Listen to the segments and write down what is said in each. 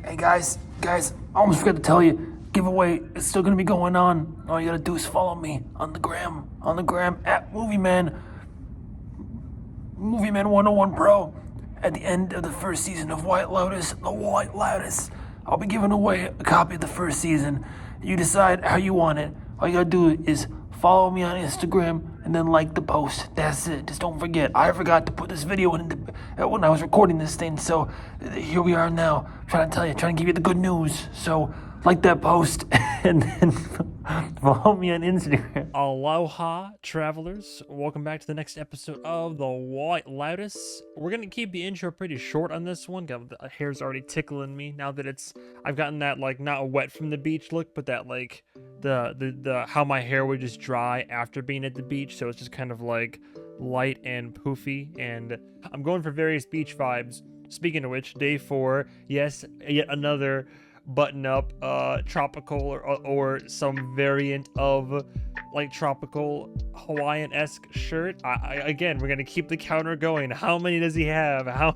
Hey guys, I almost forgot to tell you, giveaway is still gonna be going on. All you gotta do is follow me on the gram at MovieMan 101 Pro. At the end of the first season of White Lotus, I'll be giving away a copy of the first season. You decide how you want it. All you gotta do is follow me on Instagram and then like the post. That's it. Just don't forget. I forgot to put this video in when I was recording this thing, so here we are now. Trying to give you the good news. So like that post and then follow me on Instagram. Aloha, travelers. Welcome back to the next episode of the White Lotus. We're gonna keep the intro pretty short on this one. The hair's already tickling me now that I've gotten that like not wet from the beach look, but that like the how my hair would just dry after being at the beach, so it's just kind of like light and poofy, and I'm going for various beach vibes. Speaking of which, day 4, yes, yet another button-up tropical or some variant of like tropical Hawaiian-esque shirt. Again, we're gonna keep the counter going. How many does he have?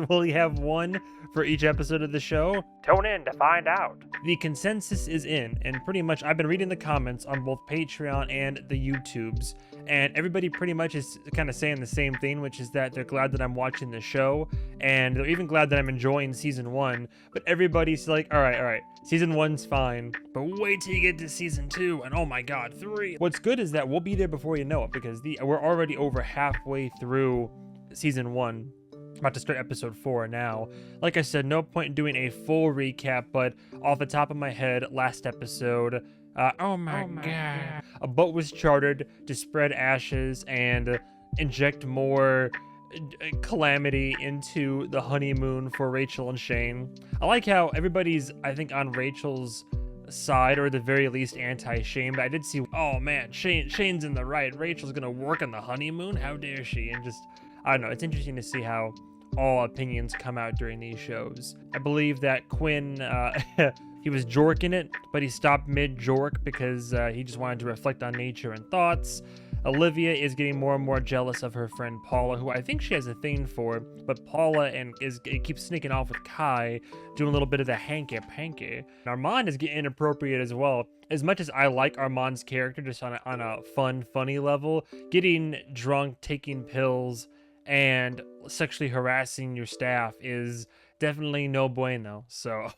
Will he have one for each episode of the show? Tune in to find out. The consensus is in, and pretty much I've been reading the comments on both Patreon and the YouTubes, and everybody pretty much is kind of saying the same thing, which is that they're glad that I'm watching the show, and they're even glad that I'm enjoying season 1, but everybody's like, all right, season 1's fine, but wait till you get to season 2, and oh my god, 3. What's good is that we'll be there before you know it, because we're already over halfway through season 1. About to start episode 4 now. Like I said, no point in doing a full recap, but off the top of my head, last episode, oh my god, a boat was chartered to spread ashes and inject more calamity into the honeymoon for Rachel and Shane. I like how everybody's, I think, on Rachel's side, or at the very least anti-Shane, but I did see, oh man, Shane's in the right, Rachel's gonna work on the honeymoon, how dare she, and just, I don't know, it's interesting to see how all opinions come out during these shows. I believe that Quinn, he was jorking it, but he stopped mid-jork because he just wanted to reflect on nature and thoughts. Olivia is getting more and more jealous of her friend Paula, who I think she has a thing for, but Paula keeps sneaking off with Kai, doing a little bit of the hanky-panky. Armand is getting inappropriate as well. As much as I like Armand's character just on a funny level, getting drunk, taking pills, and sexually harassing your staff is definitely no bueno. So,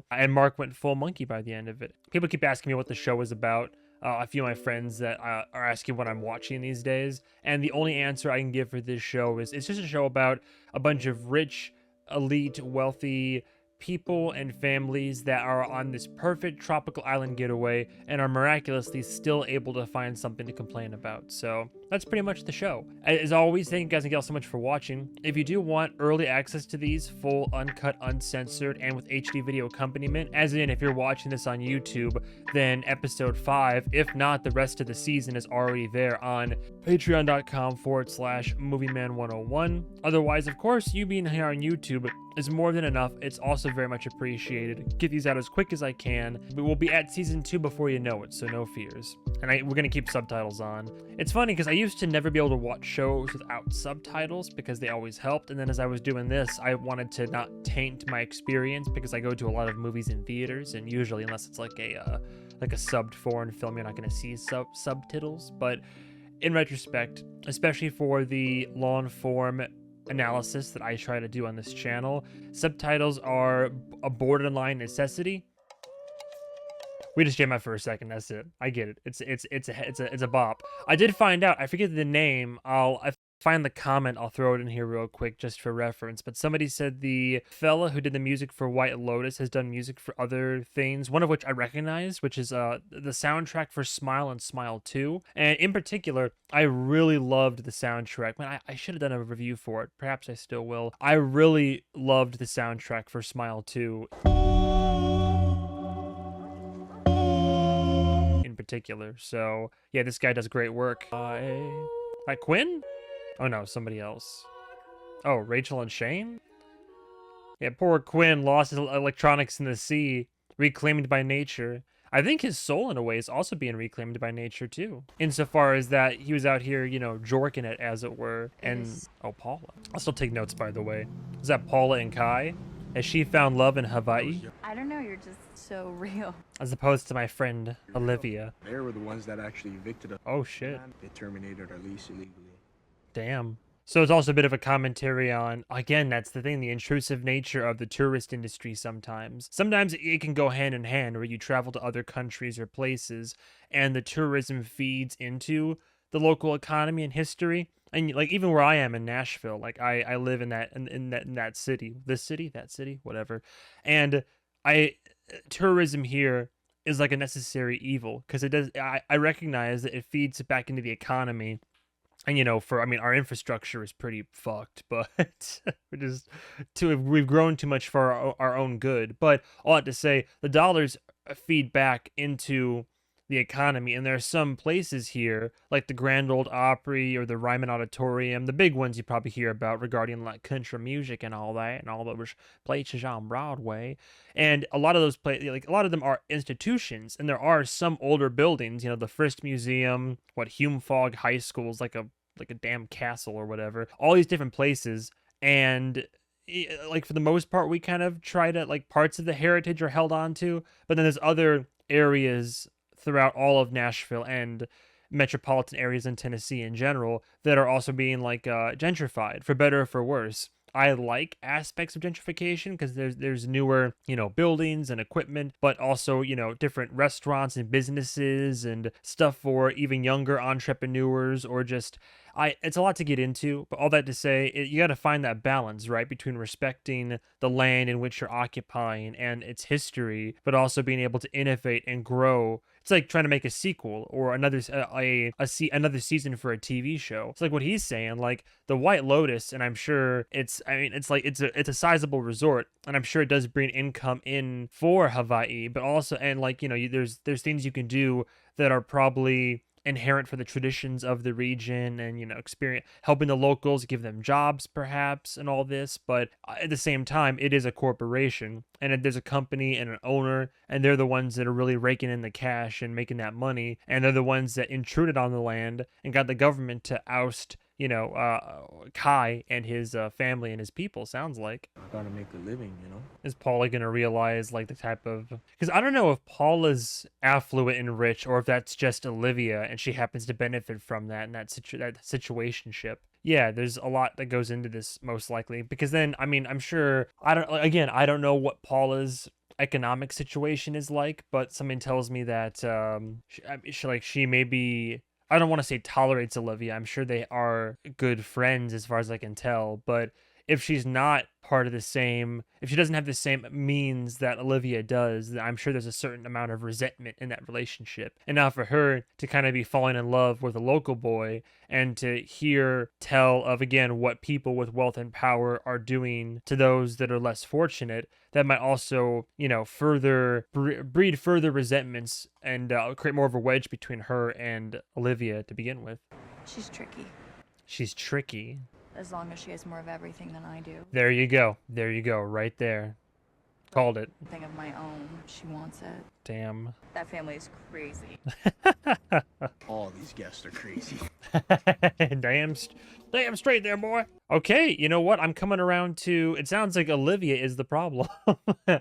and Mark went full monkey by the end of it. People keep asking me what the show is about. A few of my friends that are asking what I'm watching these days, and the only answer I can give for this show is it's just a show about a bunch of rich, elite, wealthy people and families that are on this perfect tropical island getaway and are miraculously still able to find something to complain about. So that's pretty much the show. As always, thank you guys and gals so much for watching. If you do want early access to these, full, uncut, uncensored, and with HD video accompaniment, as in if you're watching this on YouTube, then episode 5, if not, the rest of the season is already there on patreon.com/MovieMan101. Otherwise, of course, you being here on YouTube is more than enough. It's also very much appreciated. Get these out as quick as I can. We will be at season 2 before you know it, so no fears. And we're gonna keep subtitles on. It's funny because I used to never be able to watch shows without subtitles because they always helped. And then as I was doing this, I wanted to not taint my experience because I go to a lot of movies in theaters, and usually, unless it's like a subbed foreign film, you're not gonna see subtitles. But in retrospect, especially for the long form analysis that I try to do on this channel, subtitles are a borderline necessity. We just jammed out for a second. That's it. I get it. It's a bop. I did find out. I forget the name. I find the comment. I'll throw it in here real quick just for reference. But somebody said the fella who did the music for White Lotus has done music for other things. One of which I recognize, which is the soundtrack for Smile and Smile 2. And in particular, I really loved the soundtrack. Man, I should have done a review for it. Perhaps I still will. I really loved the soundtrack for Smile 2. In particular. So yeah, this guy does great work. Quinn? Oh no, somebody else. Oh, Rachel and Shane? Yeah, poor Quinn lost his electronics in the sea, reclaimed by nature. I think his soul in a way is also being reclaimed by nature too, insofar as that he was out here, jorking it as it were. And oh, Paula. I'll still take notes, by the way. Is that Paula and Kai? Has she found love in Hawaii? I don't know, you're just so real. As opposed to my friend Olivia. They were the ones that actually evicted us. Oh shit. They terminated our lease illegally. Damn. So it's also a bit of a commentary on, again, that's the thing, the intrusive nature of the tourist industry sometimes. Sometimes it can go hand in hand where you travel to other countries or places and the tourism feeds into the local economy and history. And like even where I am in Nashville, like I live in that city, that city, whatever. And tourism here is like a necessary evil because it does. I recognize that it feeds back into the economy. And our infrastructure is pretty fucked, but we've grown too much for our own good. But all that to say, the dollars feed back into the economy, and there are some places here, like the Grand Ole Opry or the Ryman Auditorium, the big ones you probably hear about regarding like country music and all those places on Broadway. And a lot of those places, like a lot of them are institutions, and there are some older buildings. The Frist Museum, Hume Fogg High School is like a damn castle or whatever. All these different places, and like for the most part, we kind of try to like parts of the heritage are held on to, but then there's other areas throughout all of Nashville and metropolitan areas in Tennessee in general that are also being like gentrified, for better or for worse. I like aspects of gentrification because there's newer, buildings and equipment, but also, different restaurants and businesses and stuff for even younger entrepreneurs or just it's a lot to get into, but all that to say, you got to find that balance, right, between respecting the land in which you're occupying and its history, but also being able to innovate and grow. It's like trying to make a sequel or another season for a TV show. It's like what he's saying, like the White Lotus, and I'm sure it's a sizable resort, and I'm sure it does bring income in for Hawaii, but also there's things you can do that are probably inherent for the traditions of the region and experience helping the locals, give them jobs perhaps and all this. But at the same time, it is a corporation and there's a company and an owner, and they're the ones that are really raking in the cash and making that money, and they're the ones that intruded on the land and got the government to oust Kai and his family and his people. Sounds like I gotta make a living, Is Paula gonna realize like the type of, because I don't know if Paula's affluent and rich or if that's just Olivia and she happens to benefit from that and that situationship. Yeah, there's a lot that goes into this most likely, because then I'm sure I don't know what Paula's economic situation is like, but something tells me that she may be, I don't want to say tolerates Olivia. I'm sure they are good friends as far as I can tell. But if she's not part of if she doesn't have the same means that Olivia does, then I'm sure there's a certain amount of resentment in that relationship. And now for her to kind of be falling in love with a local boy and to tell of, again, what people with wealth and power are doing to those that are less fortunate, that might also, further breed further resentments and create more of a wedge between her and Olivia to begin with. She's tricky. She's tricky. As long as she has more of everything than I do. There you go, right there. Called it. Thing of my own. She wants it. Damn. That family is crazy. All these guests are crazy. Damn straight there, boy. Okay, you know what? I'm coming around to, it sounds like Olivia is the problem.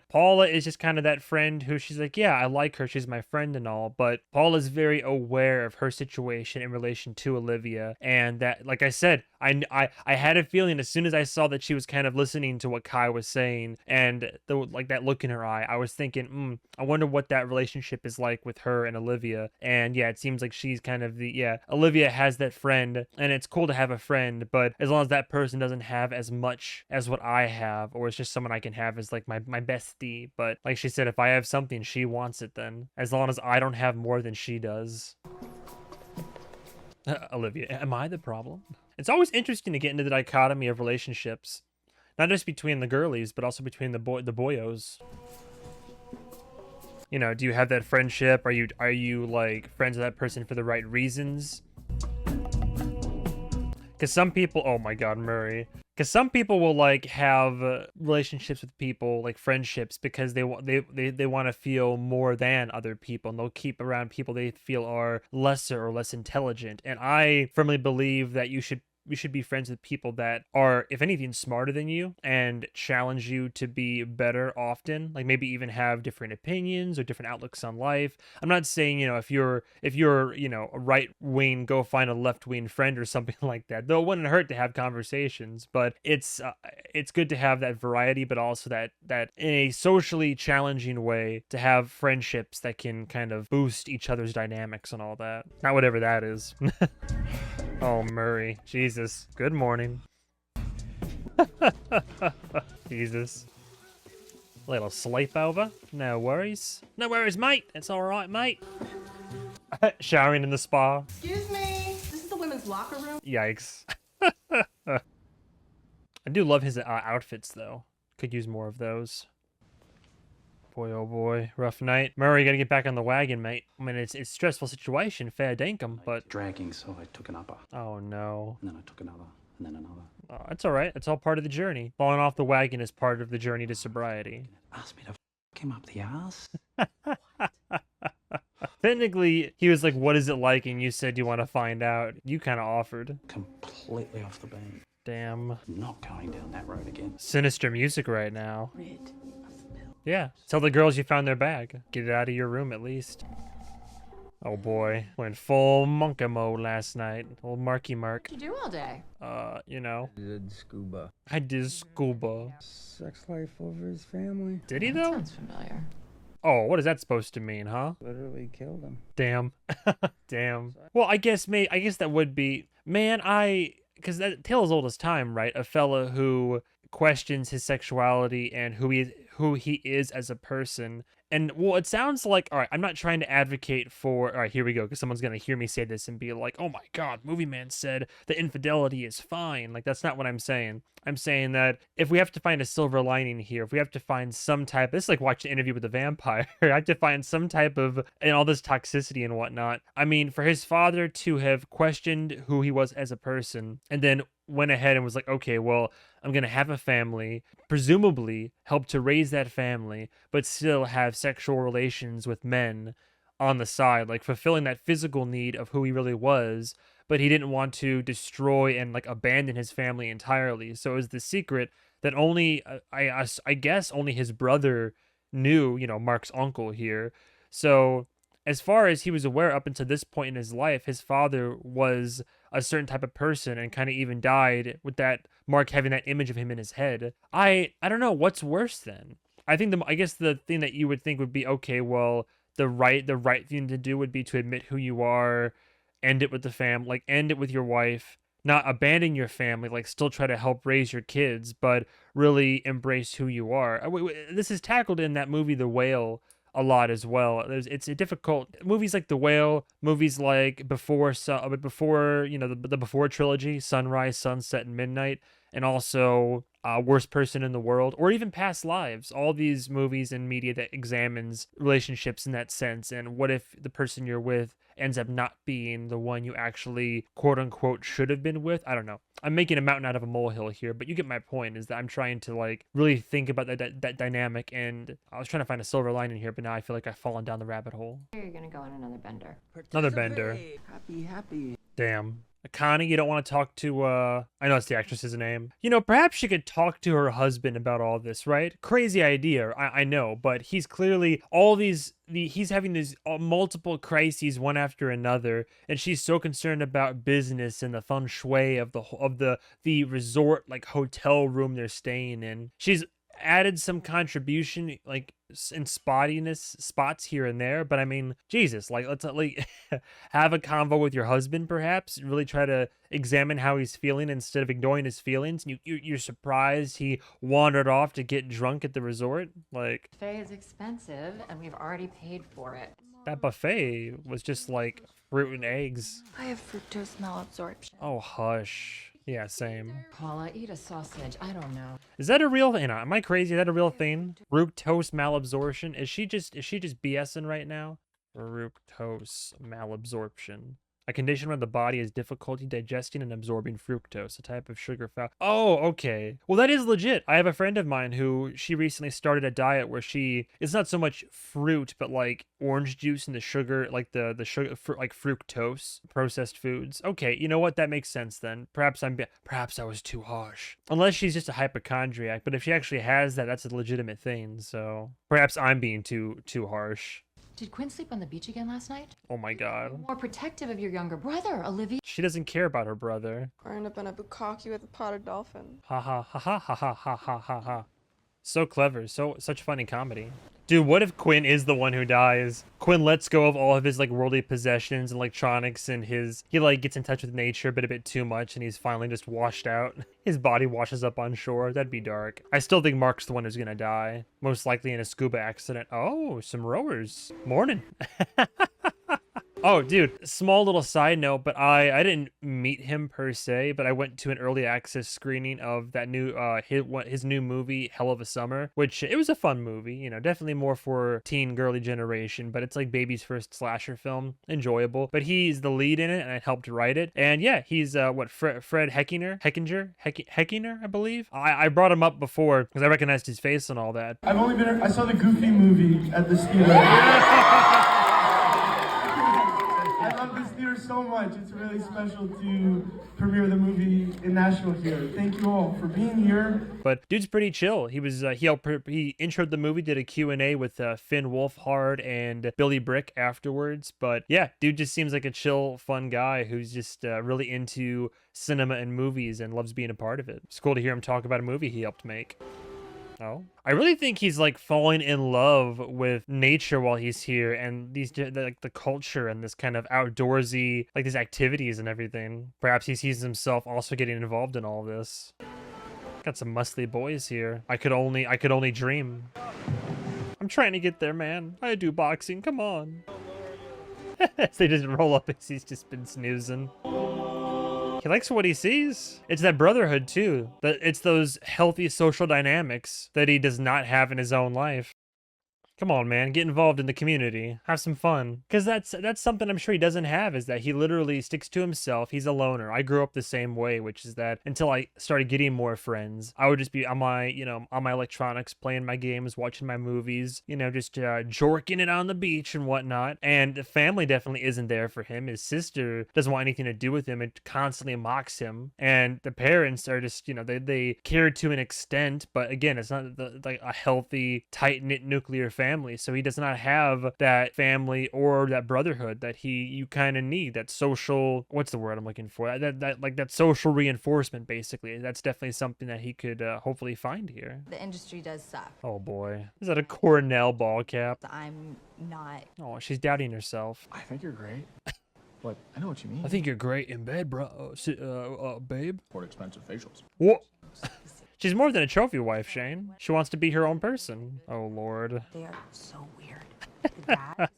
Paula is just kind of that friend who she's like, yeah, I like her, she's my friend and all, but Paula's very aware of her situation in relation to Olivia, and that, like I said, I had a feeling as soon as I saw that she was kind of listening to what Kai was saying, and that look in her eye, I was thinking, I wonder what that relationship is like with her and Olivia. And yeah, it seems like she's kind of Olivia has that friend, and it's cool to have a friend, but as long as that person doesn't have as much as what I have, or it's just someone I can have as like my bestie. But like she said, if I have something, she wants it then, as long as I don't have more than she does. Olivia, am I the problem? It's always interesting to get into the dichotomy of relationships, not just between the girlies, but also between the boyos. Do you have that friendship? Are you like friends with that person for the right reasons? Because some people, oh my God, Murray. Because some people will like have relationships with people, like friendships, because they want to feel more than other people, and they'll keep around people they feel are lesser or less intelligent. And I firmly believe that you should should be friends with people that are, if anything, smarter than you and challenge you to be better often. Like maybe even have different opinions or different outlooks on life. I'm not saying, if you're a right wing, go find a left wing friend or something like that. Though it wouldn't hurt to have conversations, but it's good to have that variety, but also that in a socially challenging way to have friendships that can kind of boost each other's dynamics and all that. Not whatever that is. Oh, Murray. Jesus. Good morning. Jesus. Little sleepover. No worries. No worries, mate. It's all right, mate. Showering in the spa. Excuse me. This is the women's locker room. Yikes. I do love his outfits, though. Could use more of those. Boy, oh boy. Rough night. Murray, you gotta get back on the wagon, mate. I mean, it's a stressful situation, fair dinkum, but... Dragging, so I took an upper. Oh, no. And then I took another, and then another. Oh, that's all right. It's all part of the journey. Falling off the wagon is part of the journey to sobriety. Asked me to f him up the ass. Technically, he was like, what is it like? And you said you want to find out. You kind of offered. Completely off the beam. Damn. Not going down that road again. Sinister music right now. Rid of the pill. Yeah. Tell the girls you found their bag. Get it out of your room at least. Oh boy. Went full monka mode last night. Old Marky Mark. What'd you do all day? Did Scuba. I did Scuba. Sex life over his family. Did he That though? sounds familiar. Oh, what is that supposed to mean, huh? Literally killed him. Damn. Damn. Well, I guess that would be, man, because that tale as old as time, right? A fella who questions his sexuality and who he is as a person. And well, it sounds like, all right, I'm not trying to advocate for, all right, here we go, because someone's going to hear me say this and be like, oh my God, MovieMan said that infidelity is fine. Like, that's not what I'm saying. I'm saying that if we have to find a silver lining here, if we have to find some type, this is like watching an Interview with the Vampire. I have to find some type of, and all this toxicity and whatnot. I mean, for his father to have questioned who he was as a person and then went ahead and was like, okay, well, I'm going to have a family, presumably help to raise that family, but still have sexual relations with men on the side, like fulfilling that physical need of who he really was, but he didn't want to destroy and like abandon his family entirely. So it was the secret that only, I guess only his brother knew, Mark's uncle here. So as far as he was aware up until this point in his life, his father was a certain type of person and kind of even died with that Mark having that image of him in his head. I don't know what's worse then. I guess the thing that you would think would be, okay, well, the right thing to do would be to admit who you are, end it with the fam, like end it with your wife, not abandon your family, like still try to help raise your kids, but really embrace who you are. This is tackled in that movie, The Whale, a lot as well. It's a difficult movies like The Whale, movies like before the Before trilogy, Sunrise, Sunset, and Midnight, and also Worst Person in the World, or even Past Lives. All these movies and media that examines relationships in that sense, and what if the person you're with ends up not being the one you actually quote unquote should have been with. I don't know. I'm making a mountain out of a molehill here, but you get my point, is that I'm trying to like really think about that dynamic, and I was trying to find a silver lining here, but now I feel like I've fallen down the rabbit hole. You're gonna go on another bender. Another bender. Happy. Damn. Connie, you don't want to talk to, I know it's the actress's name. Perhaps she could talk to her husband about all this, right? Crazy idea, I know, but he's clearly, he's having these multiple crises one after another, and she's so concerned about business and the feng shui of the resort, like, hotel room they're staying in. She's added some contribution, like, in spots here and there, but I mean, Jesus, like, let's like have a convo with your husband, perhaps really try to examine how he's feeling instead of ignoring his feelings. You're surprised he wandered off to get drunk at the resort. Like, Buffet is expensive, and we've already paid for it. that buffet was just like fruit and eggs. I have fructose malabsorption. Oh, hush. Yeah, same. Paula, eat a sausage. I don't know. Is that a real thing? Am I crazy? Is that a real thing? Fructose malabsorption? Is she just BSing right now? Fructose malabsorption. a condition where the body has difficulty digesting and absorbing fructose, a type of sugar found. Oh, okay. Well, that is legit. I have a friend of mine who she recently started a diet where it's not so much fruit, but like orange juice and the sugar, like the sugar, like fructose, processed foods. Okay, you know what? That makes sense then. Perhaps I was too harsh. Unless she's just a hypochondriac, but if she actually has that, that's a legitimate thing. So perhaps I'm being too harsh. Did Quinn sleep on the beach again last night? Oh my god. More protective of your younger brother, Olivia. She doesn't care about her brother. Or end up in a bukkake with a potted dolphin. Ha ha ha ha ha ha ha ha ha ha. So clever, such funny comedy. Dude, what if Quinn is the one who dies? Quinn lets go of all of his like worldly possessions and electronics, and he like gets in touch with nature, but a bit too much, and he's finally just washed out. His body washes up on shore. That'd be dark. I still think Mark's the one who's gonna die, most likely in a scuba accident. Oh, some rowers. Morning. Oh, dude, small little side note, but I didn't meet him per se, but I went to an early access screening of that new his new movie, Hell of a Summer, which it was a fun movie, you know, definitely more for teen girly generation, but it's like baby's first slasher film, enjoyable. But he's the lead in it, and I helped write it, and yeah, he's Fred Heckinger, I believe. I brought him up before because I recognized his face and all that. I saw the Goofy movie at the theater. I love this theater so much. It's really special to premiere the movie in Nashville here. Thank you all for being here. But dude's pretty chill. He was he introed the movie, did a Q&A with Finn Wolfhard and Billy Brick afterwards. But yeah, dude just seems like a chill, fun guy who's just really into cinema and movies and loves being a part of it. It's cool to hear him talk about a movie he helped make. Oh, I really think he's like falling in love with nature while he's here, and these like the culture and this kind of outdoorsy, like these activities and everything. Perhaps he sees himself also getting involved in all this. Got some muscly boys here. I could only dream. I'm trying to get there, man. I do boxing. Come on. They just roll up as he's just been snoozing. He likes what he sees. It's that brotherhood too. It's those healthy social dynamics that he does not have in his own life. Come on, man, get involved in the community. Have some fun. Because that's something I'm sure he doesn't have, is that he literally sticks to himself. He's a loner. I grew up the same way, which is that until I started getting more friends, I would just be on my electronics, playing my games, watching my movies, just jorking it on the beach and whatnot. And the family definitely isn't there for him. His sister doesn't want anything to do with him. It constantly mocks him. And the parents are just, they care to an extent, but again, it's not like a healthy, tight-knit nuclear family. So he does not have that family or that brotherhood that you kind of need. That social, what's the word I'm looking for? That social reinforcement, basically. That's definitely something that he could hopefully find here. The industry does suck. Oh boy, is that a Cornell ball cap? I'm not. Oh, she's doubting herself. I think you're great. But I know what you mean. I think you're great in bed, bro. Babe. For expensive facials. What? She's more than a trophy wife, Shane. She wants to be her own person. Oh, Lord. They are so weird. The dad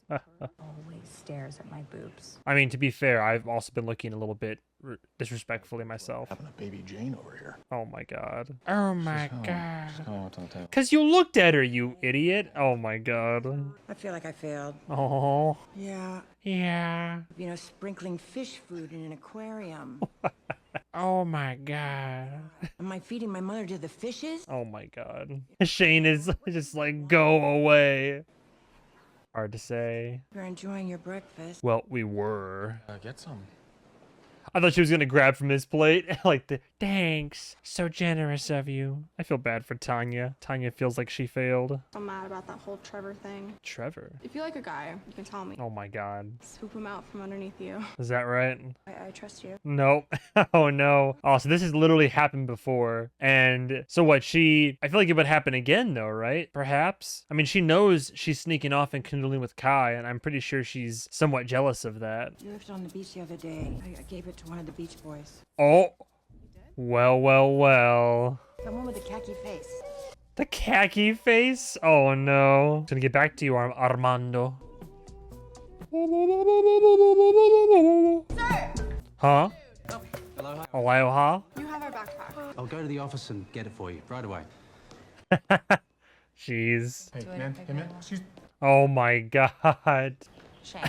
always stares at my boobs. I mean, to be fair, I've also been looking a little bit disrespectfully myself. Having a baby Jane over here. Oh, my God. Oh, my God. She's coming out on the table. Because you looked at her, you idiot. Oh, my God. I feel like I failed. Oh. Yeah. Yeah. Sprinkling fish food in an aquarium. Oh my God. Am I feeding my mother to the fishes? Oh my God. Shane is just like, go away. Hard to say. You're enjoying your breakfast. Well, we were. Get some. I thought she was gonna grab from his plate. Thanks. So generous of you. I feel bad for Tanya. Tanya feels like she failed. I'm mad about that whole Trevor thing. Trevor? If you like a guy, you can tell me. Oh my God. Swoop him out from underneath you. Is that right? I trust you. Nope. Oh no. Oh, so this has literally happened before. And so what, I feel like it would happen again though, right? Perhaps? I mean, she knows she's sneaking off and canoodling with Kai, and I'm pretty sure she's somewhat jealous of that. You left it on the beach the other day. I gave it to one of the Beach Boys. Oh. Well. Someone with a khaki face. The khaki face? Oh no. I'm gonna get back to you, Armando. Sir! Huh? Hello. Aloha? You have our backpack. I'll go to the office and get it for you right away. Jeez. Hey, man. Hey, man. Excuse me. Oh my God. Shane.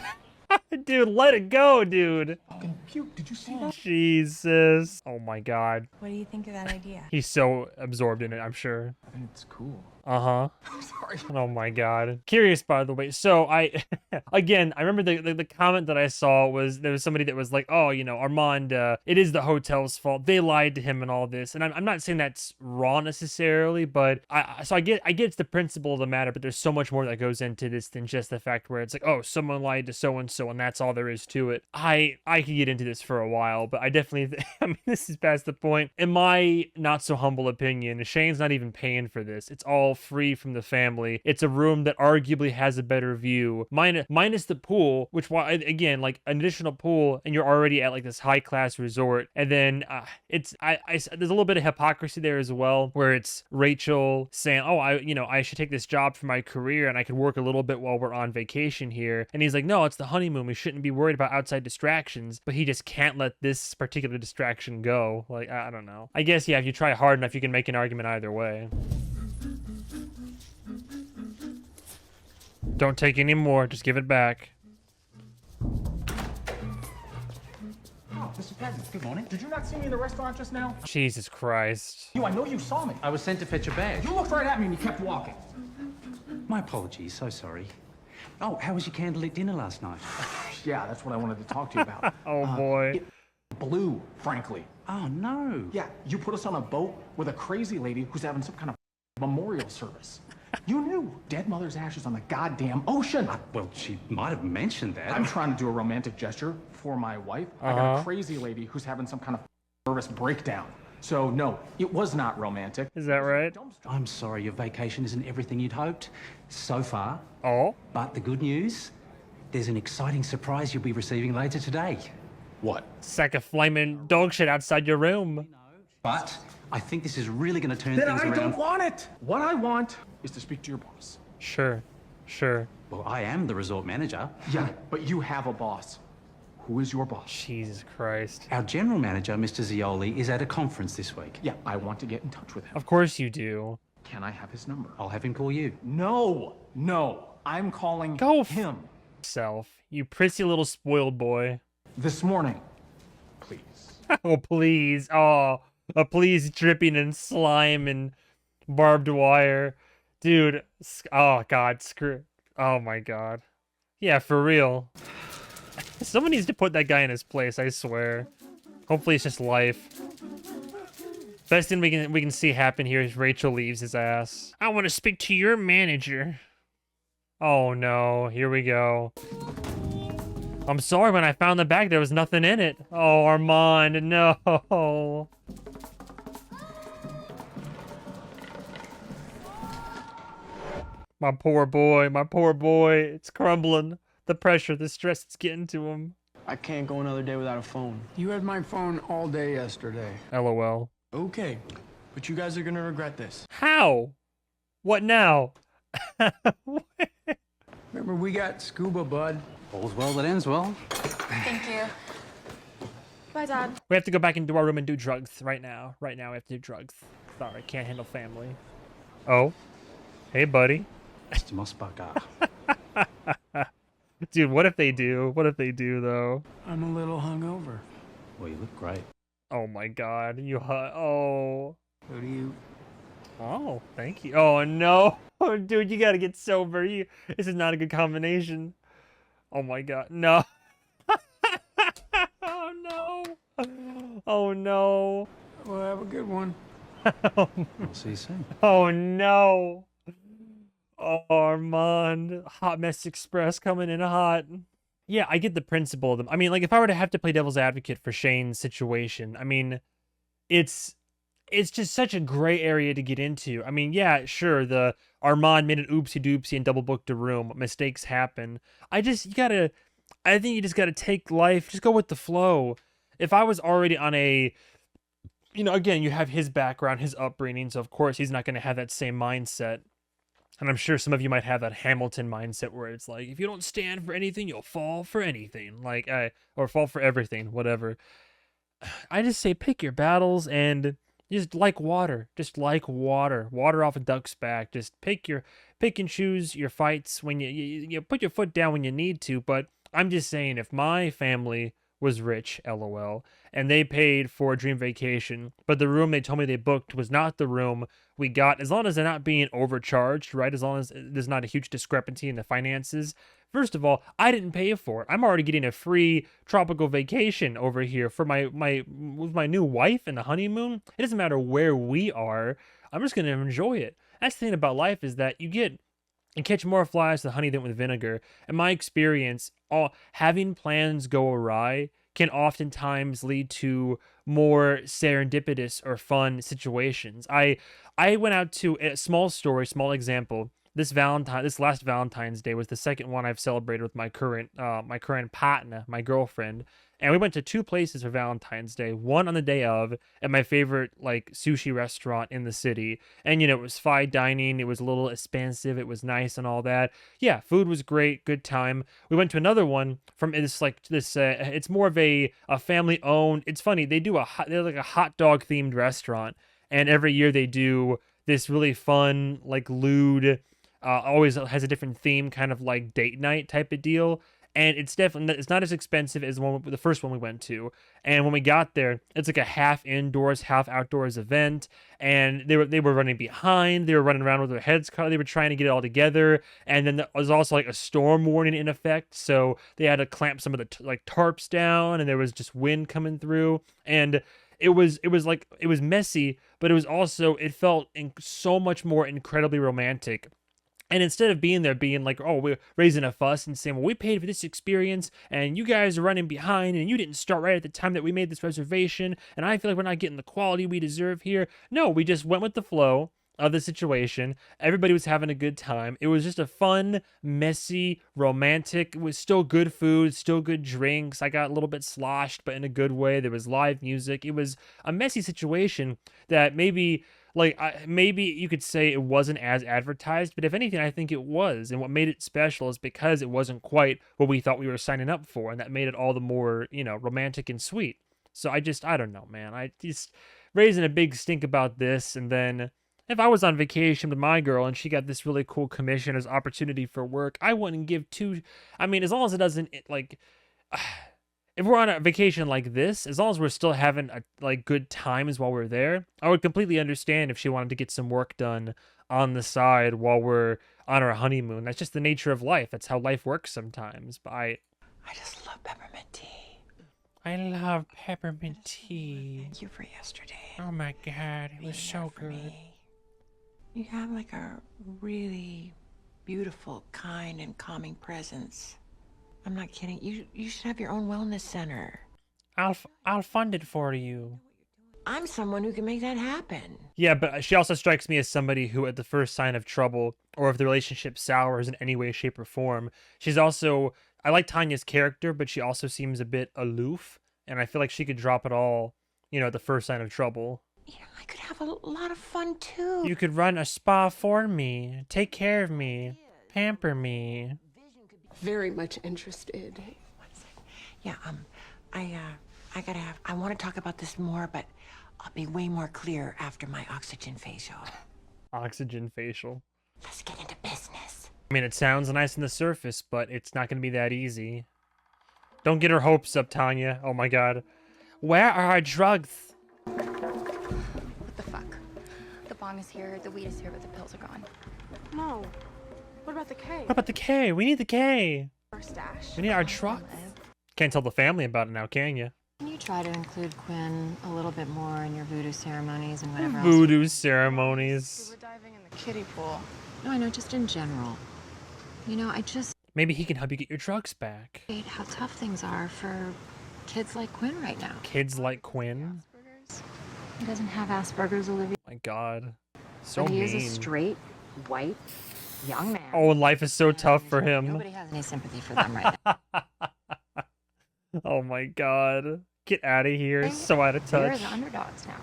Dude, let it go, dude. Fucking puke. Did you see that? Jesus. Oh my god. What do you think of that idea? He's so absorbed in it, I'm sure. I think it's cool. Uh-huh. Sorry. Oh my god. Curious, by the way. So I, again, I remember the comment that I saw was, there was somebody that was like, oh, you know, Armand, it is the hotel's fault. They lied to him and all this. And I'm not saying that's wrong necessarily, but I get it's the principle of the matter, but there's so much more that goes into this than just the fact where it's like, oh, someone lied to so-and-so and that's all there is to it. I could get into this for a while, but I definitely, I mean, this is past the point. In my not so humble opinion, Shane's not even paying for this. It's all free from the family. It's a room that arguably has a better view, minus the pool, which, again, like an additional pool, and you're already at like this high class resort, and then there's a little bit of hypocrisy there as well, where it's Rachel saying, oh, I should take this job for my career and I could work a little bit while we're on vacation here, and he's like, no, it's the honeymoon, we shouldn't be worried about outside distractions, but he just can't let this particular distraction go. Like, I don't know. I guess, yeah, if you try hard enough, you can make an argument either way. Don't take any more, just give it back. Oh, Mr. President, good morning. Did you not see me in the restaurant just now? Jesus Christ. I know you saw me. I was sent to fetch a bag. You looked right at me and you kept walking. My apologies, so sorry. Oh, how was your candlelit dinner last night? Yeah, that's what I wanted to talk to you about. Oh boy. It blew, frankly. Oh, no. Yeah, you put us on a boat with a crazy lady who's having some kind of memorial service. You knew dead mother's ashes on the goddamn ocean. Well, she might have mentioned that. I'm trying to do a romantic gesture for my wife. I got a crazy lady who's having some kind of nervous breakdown. So, no, it was not romantic. Is that right? I'm sorry, your vacation isn't everything you'd hoped so far. Oh? But the good news, there's an exciting surprise you'll be receiving later today. What? Sack of flaming dog shit outside your room. But I think this is really going to turn Then things I around. don't want it. What I want is to speak to your boss. Sure. Well, I am the resort manager. Yeah, but you have a boss. Who is your boss? Jesus Christ. Our general manager, Mr. Zioli, is at a conference this week. Yeah, I want to get in touch with him. Of course you do. Can I have his number? I'll have him call you. No, I'm calling him. Self, you prissy little spoiled boy. This morning, please. Oh, please. Oh, please dripping in slime and barbed wire. Dude, oh god, screw. Oh my god. Yeah, for real. Someone needs to put that guy in his place, I swear. Hopefully it's just life. Best thing we can see happen here is Rachel leaves his ass. I want to speak to your manager. Oh no, here we go. I'm sorry, when I found the bag there was nothing in it. Oh, Armand, no. My poor boy, it's crumbling. The pressure, the stress, it's getting to him. I can't go another day without a phone. You had my phone all day yesterday. LOL. Okay, but you guys are gonna regret this. How? What now? Remember, we got Scuba, bud. All's well that ends well. Thank you. Bye, Dad. We have to go back into our room and do drugs right now. Right now we have to do drugs. Sorry, can't handle family. Oh. Hey, buddy. Mr. Mossbacher. Dude, what if they do? What if they do, though? I'm a little hungover. Well, you look great. Oh my god, you oh. So do you. Oh, thank you. Oh no. Oh, dude, you gotta get sober. This is not a good combination. Oh my god, no. Oh no. Oh no. Well, have a good one. We'll see you soon. Oh no. Oh, Armand. Hot Mess Express coming in hot. Yeah, I get the principle of them. I mean, like, if I were to have to play devil's advocate for Shane's situation, I mean, it's just such a gray area to get into. I mean, yeah, sure, the Armand made an oopsie-doopsie and double booked a room. Mistakes happen. I think you just gotta take life, just go with the flow. If I was already on a, you know, again, you have his background, his upbringing, so of course he's not gonna have that same mindset. And I'm sure some of you might have that Hamilton mindset where it's like, if you don't stand for anything, you'll fall for anything. Like, or fall for everything, whatever. I just say pick your battles and just like water. Just like water. Water off a duck's back. Just pick and choose your fights when you put your foot down when you need to, but I'm just saying, if my family was rich, lol, and they paid for a dream vacation, but the room they told me they booked was not the room we got, as long as they're not being overcharged, right? As long as there's not a huge discrepancy in the finances. First of all, I didn't pay for it. I'm already getting a free tropical vacation over here for with my new wife and the honeymoon. It doesn't matter where we are. I'm just gonna enjoy it. That's the thing about life, is that you catch more flies with honey than with vinegar. In my experience, having plans go awry can oftentimes lead to more serendipitous or fun situations. I went out to a small example. This last Valentine's Day was the second one I've celebrated with my current partner, my girlfriend. And we went to 2 places for Valentine's Day. One on the day of, at my favorite like sushi restaurant in the city. And it was fine dining. It was a little expensive. It was nice and all that. Yeah, food was great. Good time. We went to another one from it's more of a family owned. It's funny. They're like a hot dog themed restaurant. And every year they do this really fun, like lewd, always has a different theme, kind of like date night type of deal. And it's not as expensive as the first one we went to. And when we got there, it's like a half indoors, half outdoors event. And they were running behind. They were running around with their heads cut. They were trying to get it all together. And then there was also like a storm warning in effect, so they had to clamp some of the tarps down, and there was just wind coming through. And it was messy, but it felt so much more incredibly romantic. And instead of being like, oh, we're raising a fuss and saying, well, we paid for this experience and you guys are running behind and you didn't start right at the time that we made this reservation and I feel like we're not getting the quality we deserve here. No, we just went with the flow of the situation. Everybody was having a good time. It was just a fun, messy, romantic. It was still good food, still good drinks. I got a little bit sloshed, but in a good way. There was live music. It was a messy situation that maybe you could say it wasn't as advertised, but if anything, I think it was. And what made it special is because it wasn't quite what we thought we were signing up for, and that made it all the more, romantic and sweet. So I don't know, man. I just raising a big stink about this, and then if I was on vacation with my girl and she got this really cool commission as opportunity for work, I wouldn't give as long as it doesn't if we're on a vacation like this, as long as we're still having good times while we're there, I would completely understand if she wanted to get some work done on the side while we're on our honeymoon. That's just the nature of life. That's how life works sometimes. But I just love peppermint tea. I love peppermint tea. Thank you for yesterday. Oh my God, it was so good. You have like a really beautiful, kind, and calming presence. I'm not kidding. You should have your own wellness center. I'll fund it for you. I'm someone who can make that happen. Yeah, but she also strikes me as somebody who, at the first sign of trouble, or if the relationship sours in any way, shape, or form, I like Tanya's character, but she also seems a bit aloof, and I feel like she could drop it all, at the first sign of trouble. I could have a lot of fun too. You could run a spa for me, take care of me, pamper me. Very much interested. Yeah, I want to talk about this more, but I'll be way more clear after my oxygen facial. Oxygen facial. Let's get into business. It sounds nice on the surface, but it's not going to be that easy. Don't get her hopes up, Tanya. Oh my God. Where are our drugs? What the fuck? The bong is here, the weed is here, but the pills are gone. No. What about the K? What about the K? We need the K. Our stash. We need our drugs. Can't tell the family about it now, can you? Can you try to include Quinn a little bit more in your voodoo ceremonies and whatever else? Voodoo ceremonies. We're diving in the kiddie pool. No, I know, just in general. Maybe he can help you get your drugs back. How tough things are for kids like Quinn right now. Kids like Quinn? He doesn't have Asperger's, Olivia. My God. So but he mean. is a straight, white, young man. Oh, life is so tough for him. Nobody has any sympathy for them right now. Oh my God. Get out of here. So out of touch. We're the underdogs now.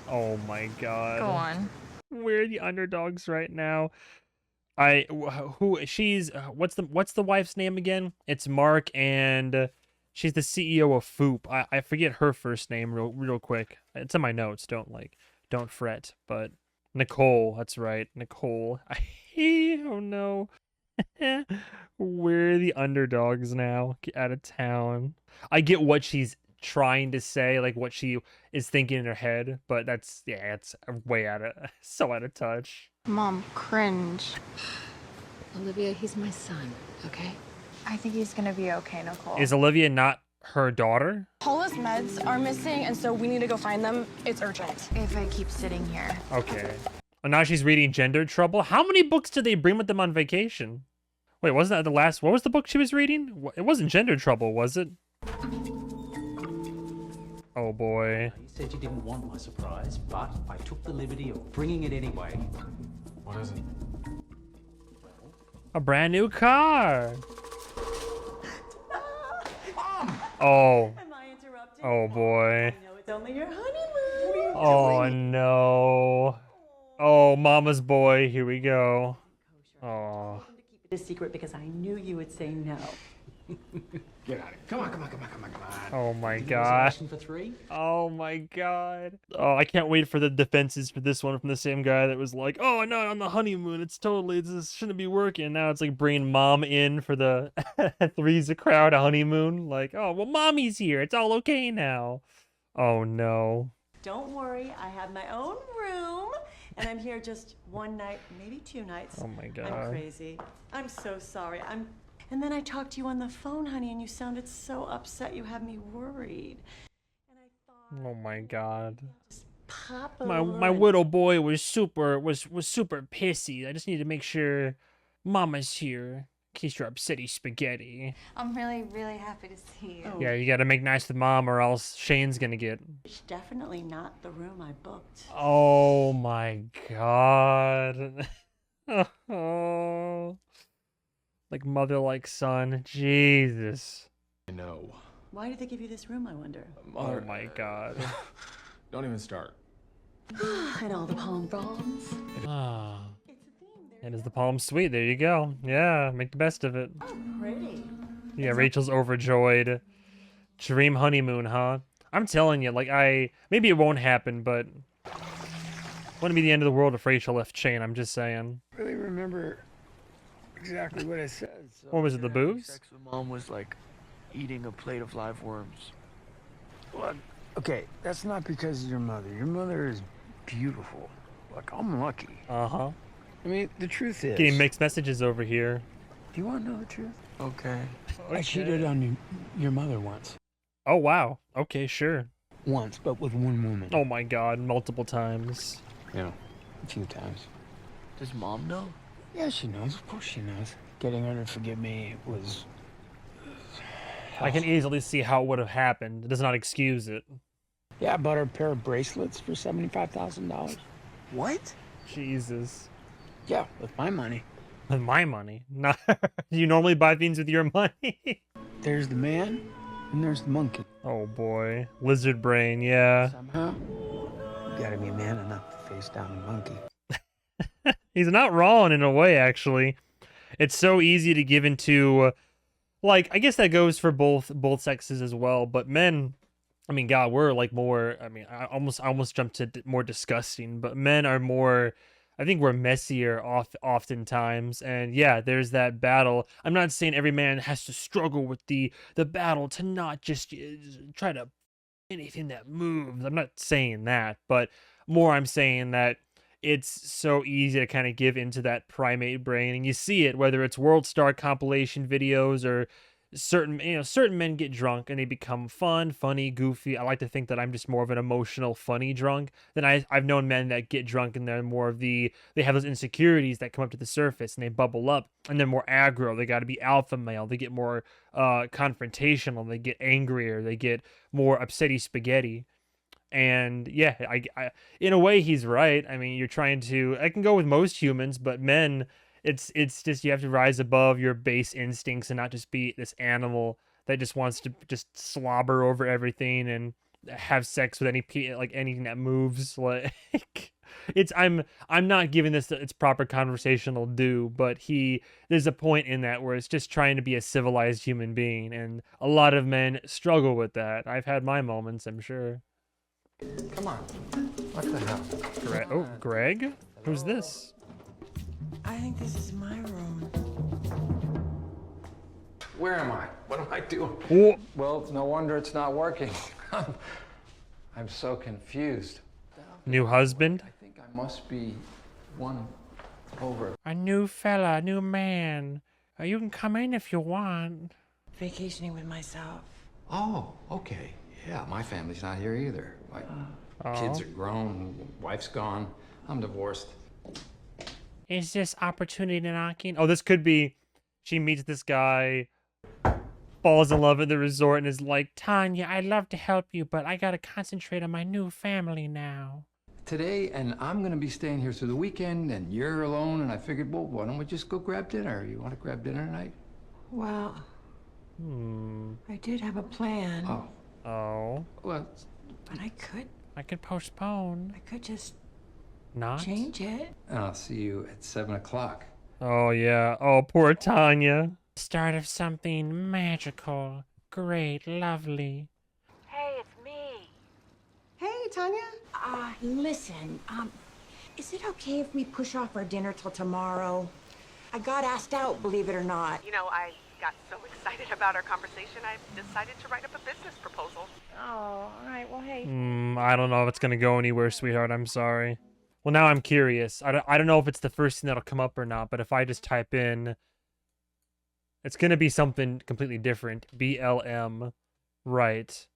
Oh my God. Go on. We're the underdogs right now. What's the wife's name again? It's Mark, and she's the CEO of Foop. I forget her first name real quick. It's in my notes. Don't fret. But Nicole, that's right. Nicole. Oh no. We're the underdogs now. Get out of town. I get what she's trying to say, like what she is thinking in her head, but that's, yeah, it's way so out of touch. Mom, cringe. Olivia, he's my son, okay? I think he's gonna be okay, Nicole. Is Olivia not her daughter? Paula's meds are missing, and so we need to go find them. It's urgent. If I keep sitting here. Okay. Oh, now she's reading Gender Trouble. How many books did they bring with them on vacation? Wait, wasn't that the last? What was the book she was reading? It wasn't Gender Trouble, was it? Oh boy. You said you didn't want my surprise, but I took the liberty of bringing it anyway. What is it? A brand new car. Oh. Am I interrupting? Oh boy. I know it's only your honeymoon. Oh no. Oh, mama's boy. Here we go. Oh. To keep it a secret because I knew you would say no. Get out of here. Come on. Oh my god. For 3? Oh my god. Oh, I can't wait for the defenses for this one from the same guy that was like, oh, no, on the honeymoon, this shouldn't be working. Now it's like bringing mom in for the Three's a Crowd honeymoon. Like, oh, well, mommy's here. It's all okay now. Oh no. Don't worry, I have my own room, and I'm here just one night, maybe 2 nights. Oh my god. I'm crazy. I'm so sorry. And then I talked to you on the phone, honey, and you sounded so upset. You had me worried. And I thought, Oh my god. just pop a My lunch. little boy was super pissy. I just need to make sure mama's here in case you're upsetty spaghetti. I'm really, really happy to see you. Yeah, you gotta make nice with mom or else Shane's gonna get. It's definitely not the room I booked. Oh my god. Oh. Like mother like son. Jesus. I know. Why did they give you this room, I wonder? Oh my god. Don't even start. And all the palm fronds. Ah. And is the palm sweet? There you go. Yeah, make the best of it. Oh, pretty. Yeah, Rachel's overjoyed. Dream honeymoon, huh? I'm telling you, like maybe it won't happen, but wouldn't be the end of the world if Rachel left Shane. I'm just saying. I really remember exactly what I said. So What was it, the having booze? Sex with mom was like eating a plate of live worms. Well, okay, that's not because of your mother. Your mother is beautiful. Like, I'm lucky. Uh-huh. I mean, the truth is... Getting mixed messages over here. Do you want to know the truth? Okay. Okay. I cheated on your mother once. Oh, wow. Okay, sure. Once, but with one woman. Oh my god, multiple times. Yeah, a few times. Does mom know? Yeah, she knows. Of course she knows. Getting her to forgive me was... I can easily see how it would have happened. It does not excuse it. Yeah, I bought her a pair of bracelets for $75,000. What? Jesus. Yeah, with my money. With my money? Not. You normally buy things with your money? There's the man, and there's the monkey. Oh boy. Lizard brain, yeah. Somehow, you gotta be man enough to face down a monkey. He's not wrong in a way, actually. It's so easy to give into, like, I guess that goes for both sexes as well, but men, I mean, God, we're like more, I mean, I almost jumped to more disgusting, but men are more, I think we're messier oftentimes, and yeah, there's that battle. I'm not saying every man has to struggle with the battle to not just try to anything that moves. I'm not saying that, but more I'm saying that it's so easy to kind of give into that primate brain, and you see it whether it's World Star compilation videos or certain men get drunk and they become funny, goofy. I like to think that I'm just more of an emotional, funny drunk than I've known men that get drunk and they're more of they have those insecurities that come up to the surface and they bubble up and they're more aggro. They got to be alpha male. They get more confrontational. They get angrier. They get more upsetty spaghetti. And yeah, I in a way he's right. I mean, you're trying to, I can go with most humans, but men, it's just you have to rise above your base instincts and not just be this animal that just wants to just slobber over everything and have sex with anything that moves. Like I'm not giving this its proper conversational due, but there's a point in that where it's just trying to be a civilized human being, and a lot of men struggle with that. I've had my moments, I'm sure. Come on. What the hell? Greg? Who's this? I think this is my room. Where am I? What am I doing? Oh. Well, it's no wonder it's not working. I'm so confused. New husband? I think I must be one over. A new fella, new man. You can come in if you want. Vacationing with myself. Oh, okay. Yeah, my family's not here either. My kids are grown, wife's gone. I'm divorced. Is this opportunity knocking? Oh, this could be she meets this guy, falls in love at the resort, and is like, Tanya, I'd love to help you, but I gotta concentrate on my new family now. Today, and I'm gonna be staying here through the weekend, and you're alone, and I figured, well, why don't we just go grab dinner? You want to grab dinner tonight? Well, I did have a plan. Oh. Well, but I could postpone. I could just not change it. And I'll see you at 7 o'clock. Oh, yeah. Oh, poor Tanya. Start of something magical. Great, lovely. Hey, it's me. Hey, Tanya. Listen, is it okay if we push off our dinner till tomorrow? I got asked out, believe it or not. You know, I got so excited about our conversation, I decided to write up a business proposal. Oh, all right, well, hey. I don't know if it's gonna go anywhere, sweetheart. I'm sorry. Well, now I'm curious. I don't know if it's the first thing that'll come up or not, but if I just type in, it's gonna be something completely different. BLM, right?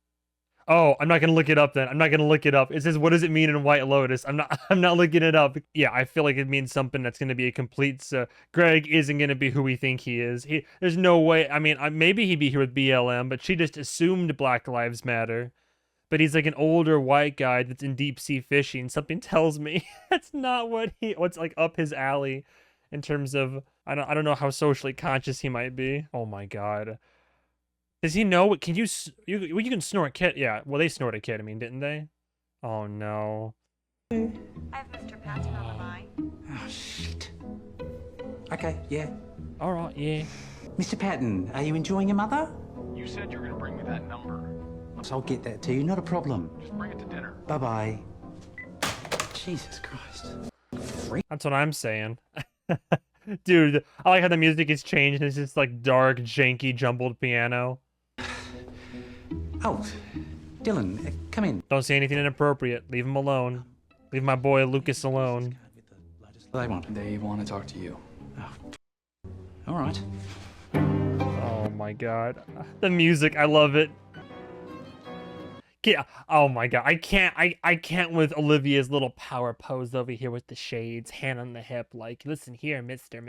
Oh, I'm not gonna look it up then. I'm not gonna look it up. It says, what does it mean in White Lotus? I'm not looking it up. Yeah, I feel like it means something that's gonna be a complete. Greg isn't gonna be who we think he is. There's no way. I mean, maybe he'd be here with BLM, but she just assumed Black Lives Matter. But he's like an older white guy that's in deep sea fishing. Something tells me that's not what's like up his alley, in terms of I don't know how socially conscious he might be. Oh my god. Does he know? Can you can snort kit? Yeah, well, they snorted ketamine, didn't they? Oh, no. I have Mr. Patton on the line. Oh, shit. Okay, yeah. All right, yeah. Mr. Patton, are you enjoying your mother? You said you were gonna bring me that number. So I'll get that to you, not a problem. Just bring it to dinner. Bye-bye. Jesus Christ. That's what I'm saying. Dude, I like how the music is changed and it's just like dark, janky, jumbled piano. Oh, Dillon, come in. Don't say anything inappropriate. Leave him alone. Leave my boy Lucas alone. They want. They want to talk to you. Oh. All right. Oh my god. The music, I love it. Yeah. Oh my god. I can't with Olivia's little power pose over here with the shades, hand on the hip, like, listen here, mister.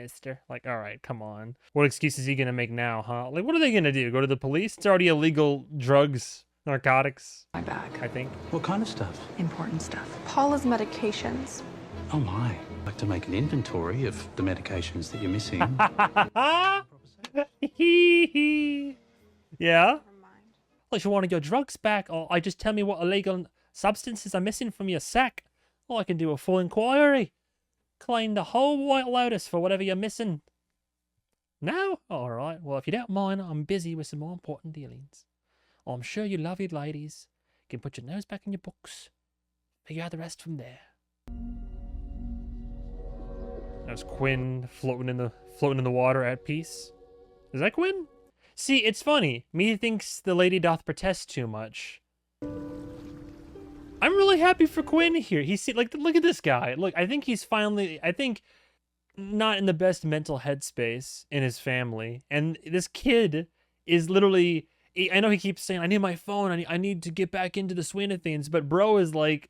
Like, all right, come on. What excuse is he gonna make now, huh? Like, what are they gonna do? Go to the police? It's already illegal drugs, narcotics. My bag. I think. What kind of stuff? Important stuff. Paula's medications. Oh my. I'd like to make an inventory of the medications that you're missing. Yeah? Unless you want your drugs back, or I just tell me what illegal substances are missing from your sack. Or I can do a full inquiry. Claim the whole White Lotus for whatever you're missing. No? Alright, well, if you don't mind, I'm busy with some more important dealings. I'm sure you lovely ladies can put your nose back in your books. Figure out the rest from there. There's Quinn floating in the water at peace. Is that Quinn? See, it's funny. Me thinks the lady doth protest too much. I'm really happy for Quinn here. Look at this guy. Look, I think he's finally, not in the best mental headspace in his family. And this kid is literally, I know he keeps saying, I need my phone. I need to get back into the swing of things. But bro is like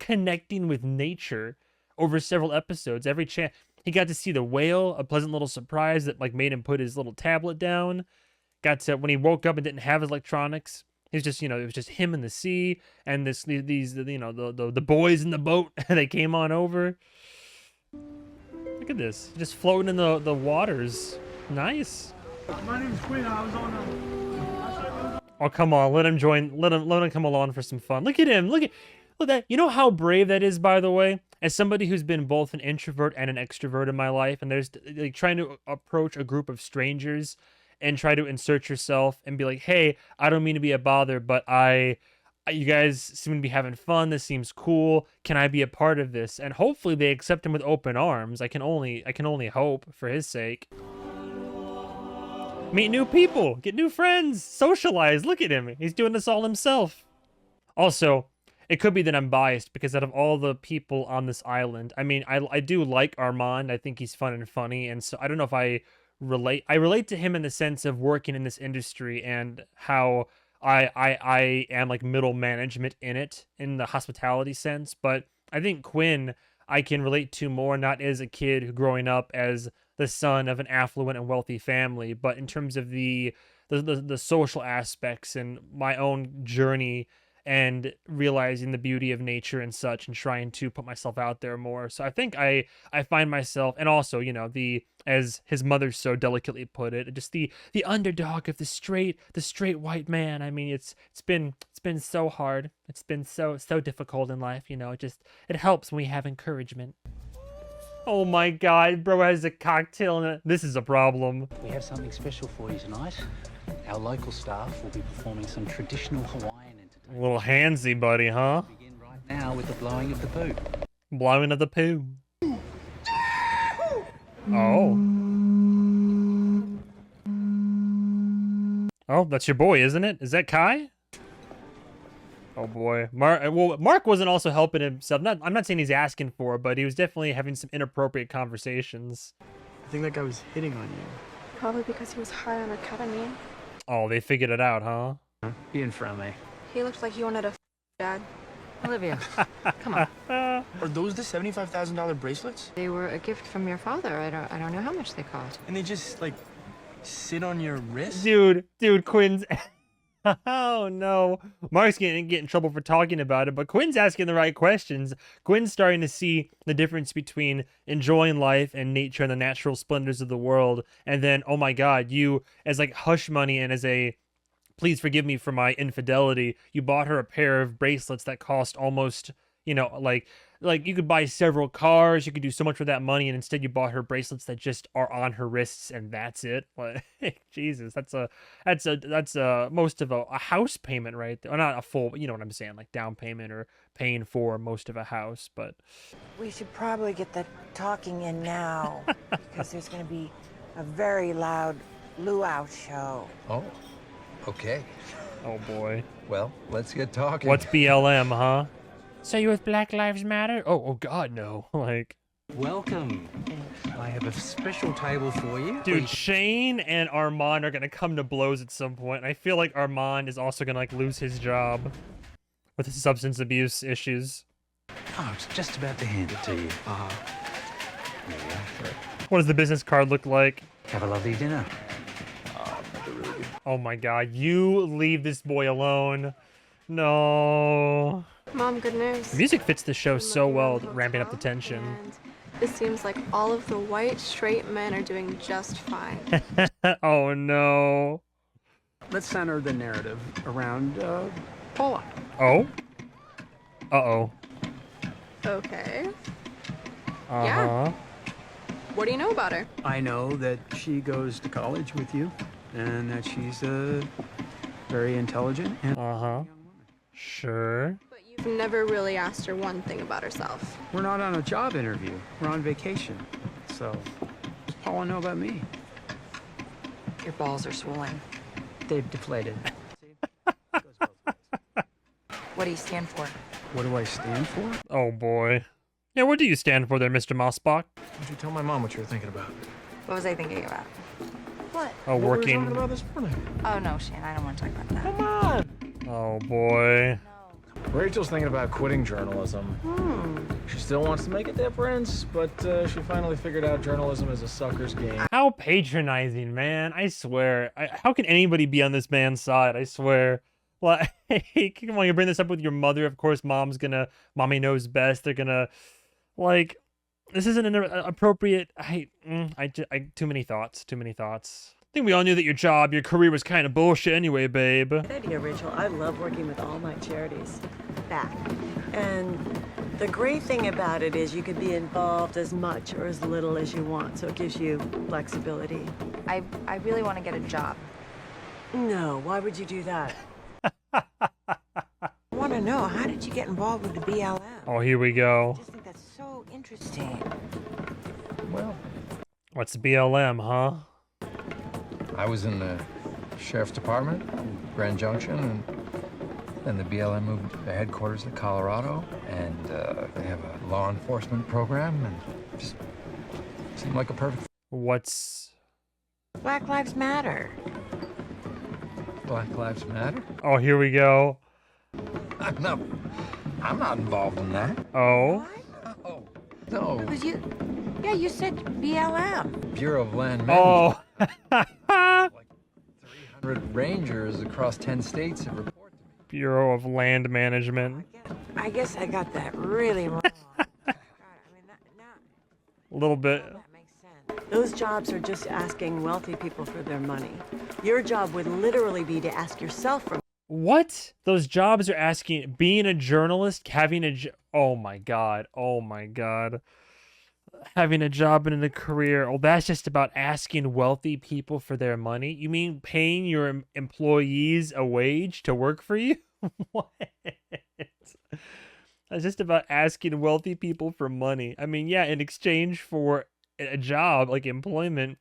connecting with nature over several episodes. Every chance he got to see the whale, a pleasant little surprise that like made him put his little tablet down. Got to, when he woke up and didn't have his electronics, it was just, it was just him in the sea and the boys in the boat. They came on over. Look at this, just floating in the waters. Nice. My name's Quinn. I was on Oh, come on, let him join. Let him come along for some fun. Look at him. Look at that. You know how brave that is, by the way? As somebody who's been both an introvert and an extrovert in my life, and there's like trying to approach a group of strangers and try to insert yourself and be like, hey, I don't mean to be a bother, but you guys seem to be having fun. This seems cool. Can I be a part of this? And hopefully they accept him with open arms. I can only hope for his sake. Meet new people, get new friends, socialize. Look at him. He's doing this all himself. Also, it could be that I'm biased because out of all the people on this island, I mean, I do like Armand. I think he's fun and funny. And so I don't know if I relate to him in the sense of working in this industry and how I am like middle management in it, in the hospitality sense. But I think Quinn, I can relate to more, not as a kid who growing up as the son of an affluent and wealthy family, but in terms of the social aspects and my own journey and realizing the beauty of nature and such and trying to put myself out there more. So I think I find myself, and also, you know, as his mother so delicately put it, just the underdog of the straight white man. I mean, it's been so hard. It's been so difficult in life, you know. It helps when we have encouragement. Oh my god, bro has a cocktail in it. This is a problem. We have something special for you tonight. Our local staff will be performing some traditional Hawaiian entertainment. A little handsy, buddy, huh? Begin right now with the blowing of the poo. Blowing of the poo. Oh. Oh, that's your boy, isn't it? Is that Kai? Oh boy, Mark wasn't also helping himself. I'm not saying he's asking for it, but he was definitely having some inappropriate conversations. I think that guy was hitting on you. Probably because he was high on ketamine. Oh, they figured it out, huh? Being friendly. He looked like he wanted a dad. Olivia, come on. Are those the $75,000 bracelets? They were a gift from your father. I don't know how much they cost. And they just, like, sit on your wrist? Dude, Quinn's... Oh no, Mark's gonna get in trouble for talking about it, but Quinn's asking the right questions. Quinn's starting to see the difference between enjoying life and nature and the natural splendors of the world, and then, oh my god, you, as like hush money and as a please forgive me for my infidelity, you bought her a pair of bracelets that cost almost, you know, like you could buy several cars, you could do so much with that money, and instead you bought her bracelets that just are on her wrists, and that's it. Like, Jesus, that's most of a house payment, right? Or not a full, you know what I'm saying, like down payment or paying for most of a house. But We should probably get the talking in now because there's going to be a very loud luau show. Oh, okay. Oh boy. Well, let's get talking. What's BLM, huh? So you with Black Lives Matter? Oh God, no. Like, Welcome. I have a special table for you. dude, Shane and Armand are gonna come to blows at some point. And I feel like Armand is also gonna like lose his job with his substance abuse issues. Oh, I was just about to hand it to you. There you go. What does the business card look like? Have a lovely dinner. Oh my God, you leave this boy alone. No. Mom, good news. The music fits the show so well, ramping up the tension. And it seems like all of the white, straight men are doing just fine. Oh no. Let's center the narrative around Paula. Oh? Uh-oh. Okay. Uh-huh. Yeah. What do you know about her? I know that she goes to college with you and that she's very intelligent and Uh-huh. Sure. But you've never really asked her one thing about herself. we're not on a job interview. We're on vacation. So, what does Paula know about me? Your balls are swollen. They've deflated. What do you stand for? What do I stand for? Oh boy. Yeah, what do you stand for there, Mr. Mossbach? Would you tell my mom what you were thinking about? What was I thinking about? What? Oh, What we were working. talking about this morning. Oh, no, Shane, I don't want to talk about that. Come on. Oh boy. Rachel's thinking about quitting journalism. She still wants to make a difference, but she finally figured out journalism is a sucker's game. How patronizing, man. I swear. How can anybody be on this man's side? I swear. Like, come on, you bring this up with your mother. Of course, mommy knows best. They're gonna, like, this isn't an appropriate. Too many thoughts. I think we all knew that your career was kind of bullshit anyway, babe. Good idea, Rachel. I love working with all my charities. Back. And the great thing about it is you can be involved as much or as little as you want, so it gives you flexibility. I really want to get a job. No, why would you do that? I want to know, how did you get involved with the BLM? Oh, here we go. I just think that's so interesting. Well, What's BLM, huh? I was in the sheriff's department, Grand Junction, and then the BLM moved their headquarters to Colorado, and they have a law enforcement program, and just seemed like a perfect. What's Black Lives Matter. Black Lives Matter? Oh, here we go. I'm not involved in that. Oh. No. It was you. Yeah, you said BLM. Bureau of Land Management. Oh. Like 300 rangers across 10 states have reported. Bureau of Land Management. I guess I got that really wrong. A little bit. Those jobs are just asking wealthy people for their money. Your job would literally be to ask yourself for. What? Those jobs are asking, being a journalist, having a oh my god, having a job and a career. Oh, that's just about asking wealthy people for their money? You mean paying your employees a wage to work for you? What? That's just about asking wealthy people for money. I mean, yeah, in exchange for a job, like employment.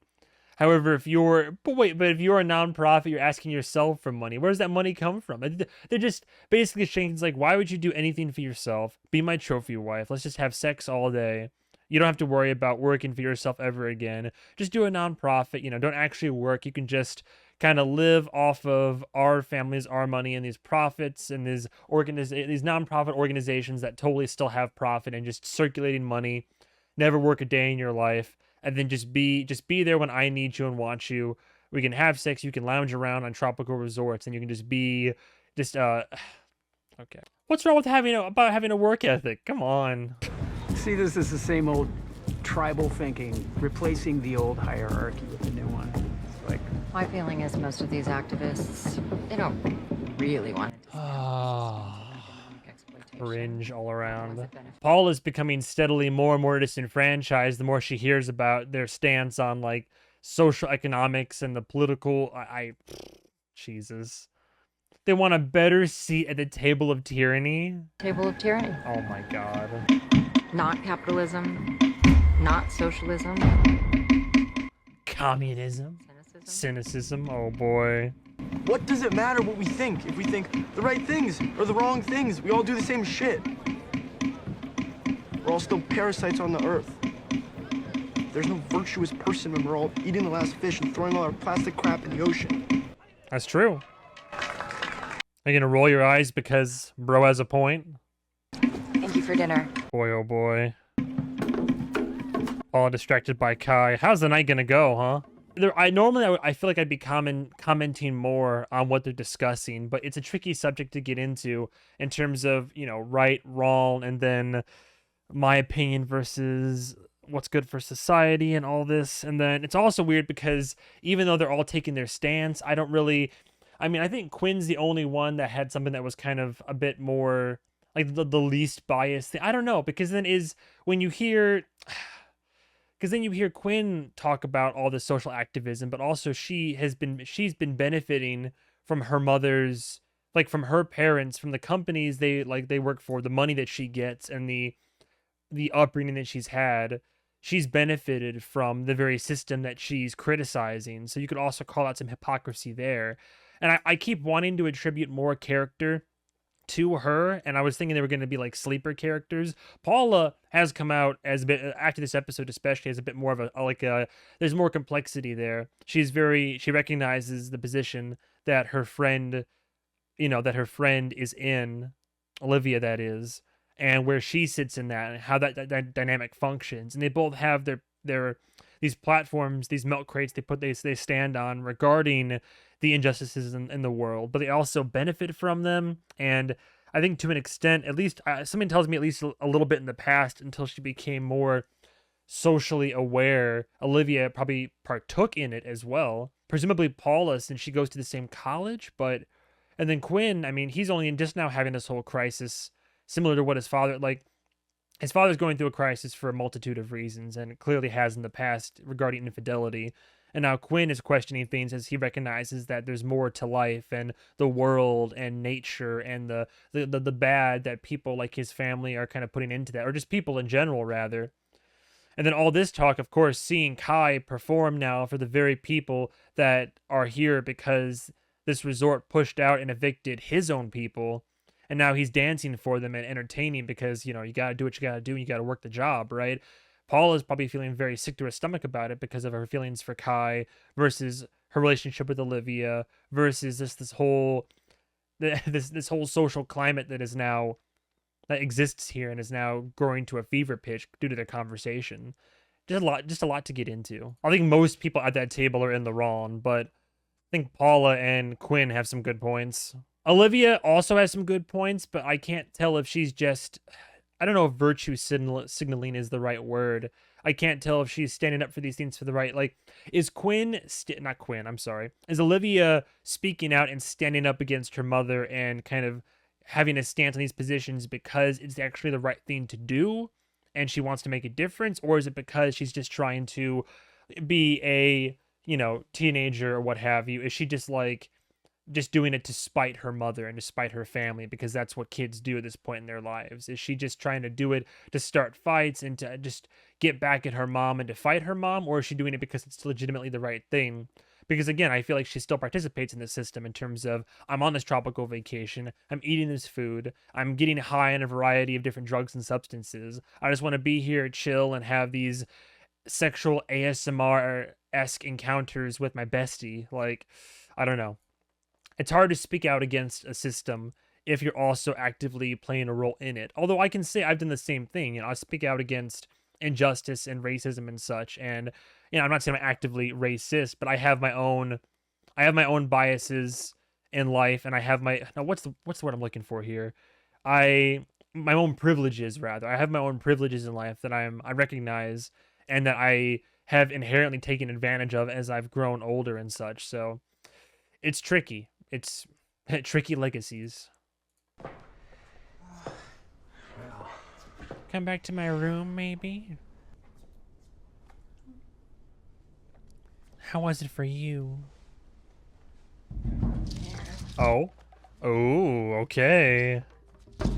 However, if you're a nonprofit, you're asking yourself for money. Where does that money come from? They're just basically saying, like, why would you do anything for yourself? Be my trophy wife. Let's just have sex all day. You don't have to worry about working for yourself ever again. Just do a nonprofit, don't actually work. You can just kind of live off of our families, our money, and these profits and these nonprofit organizations that totally still have profit and just circulating money. Never work a day in your life. And then just be there when I need you and want you. We can have sex. You can lounge around on tropical resorts, and you can just be okay. What's wrong with having a work ethic? Come on. See, this is the same old tribal thinking, replacing the old hierarchy with the new one. It's like, My feeling is most of these activists, they don't really want to. Cringe all around. Paula is becoming steadily more and more disenfranchised the more she hears about their stance on like social economics and the political. Jesus. They want a better seat at the table of tyranny. Table of tyranny. Oh my god. Not capitalism. Not socialism. Communism. Cynicism. Oh boy. What does it matter what we think? If we think the right things or the wrong things, we all do the same shit. We're all still parasites on the earth. There's no virtuous person when we're all eating the last fish and throwing all our plastic crap in the ocean. That's true. Are you gonna roll your eyes because bro has a point? Thank you for dinner. Boy, oh boy. All distracted by Kai. How's the night gonna go, huh? I feel like I'd be commenting more on what they're discussing, but it's a tricky subject to get into in terms of, right, wrong, and then my opinion versus what's good for society and all this. And then it's also weird because even though they're all taking their stance, I think Quinn's the only one that had something that was kind of a bit more like the least biased thing. I don't know, because then you hear Quinn talk about all the social activism, but also she's been benefiting from her mother's, like from her parents, from the companies they work for, the money that she gets, and the upbringing that she's had. She's benefited from the very system that she's criticizing. So you could also call out some hypocrisy there. And I keep wanting to attribute more character to her, and I was thinking they were going to be like sleeper characters. Paula has come out as a bit, after this episode especially, as a bit more of a there's more complexity there. She recognizes the position that her friend is in, Olivia that is, and where she sits in that, and how that dynamic functions. And they both have their these platforms, these milk crates they stand on regarding the injustices in the world, but they also benefit from them. And I think to an extent, at least something tells me at least a little bit in the past, until she became more socially aware, Olivia probably partook in it as well. Presumably Paula, since she goes to the same college, and then Quinn, he's only just now having this whole crisis, similar to what his father's going through a crisis for a multitude of reasons, and clearly has in the past regarding infidelity. And now Quinn is questioning things as he recognizes that there's more to life and the world and nature and the bad that people like his family are kind of putting into that, or just people in general rather. And then all this talk, of course, seeing Kai perform now for the very people that are here because this resort pushed out and evicted his own people. And now he's dancing for them and entertaining because, you know, you got to do what you got to do and you got to work the job, right? Paula's probably feeling very sick to her stomach about it because of her feelings for Kai versus her relationship with Olivia versus this whole this whole social climate that exists here and is now growing to a fever pitch due to their conversation. Just a lot to get into. I think most people at that table are in the wrong, but I think Paula and Quinn have some good points. Olivia also has some good points, but I can't tell if she's just, I don't know if virtue signaling is the right word. I can't tell if she's standing up for these things for the right, like, is is Olivia speaking out and standing up against her mother and kind of having a stance on these positions because it's actually the right thing to do and she wants to make a difference? Or is it because she's just trying to be a, you know, teenager or what have you? Is she just doing it to spite her mother and to spite her family because that's what kids do at this point in their lives? Is she just trying to do it to start fights and to just get back at her mom and to fight her mom? Or is she doing it because it's legitimately the right thing? Because again, I feel like she still participates in the system in terms of, I'm on this tropical vacation, I'm eating this food, I'm getting high on a variety of different drugs and substances. I just want to be here, chill, and have these sexual ASMR-esque encounters with my bestie. Like, I don't know. It's hard to speak out against a system if you're also actively playing a role in it. Although I can say I've done the same thing. You know, I speak out against injustice and racism and such. And, you know, I'm not saying I'm actively racist, but I have my own biases in life, and I have what's the word I'm looking for here? My own privileges, rather. I have my own privileges in life that I recognize and that I have inherently taken advantage of as I've grown older and such. So it's tricky. It's tricky legacies. Come back to my room, maybe? How was it for you? Oh. Oh, okay. Do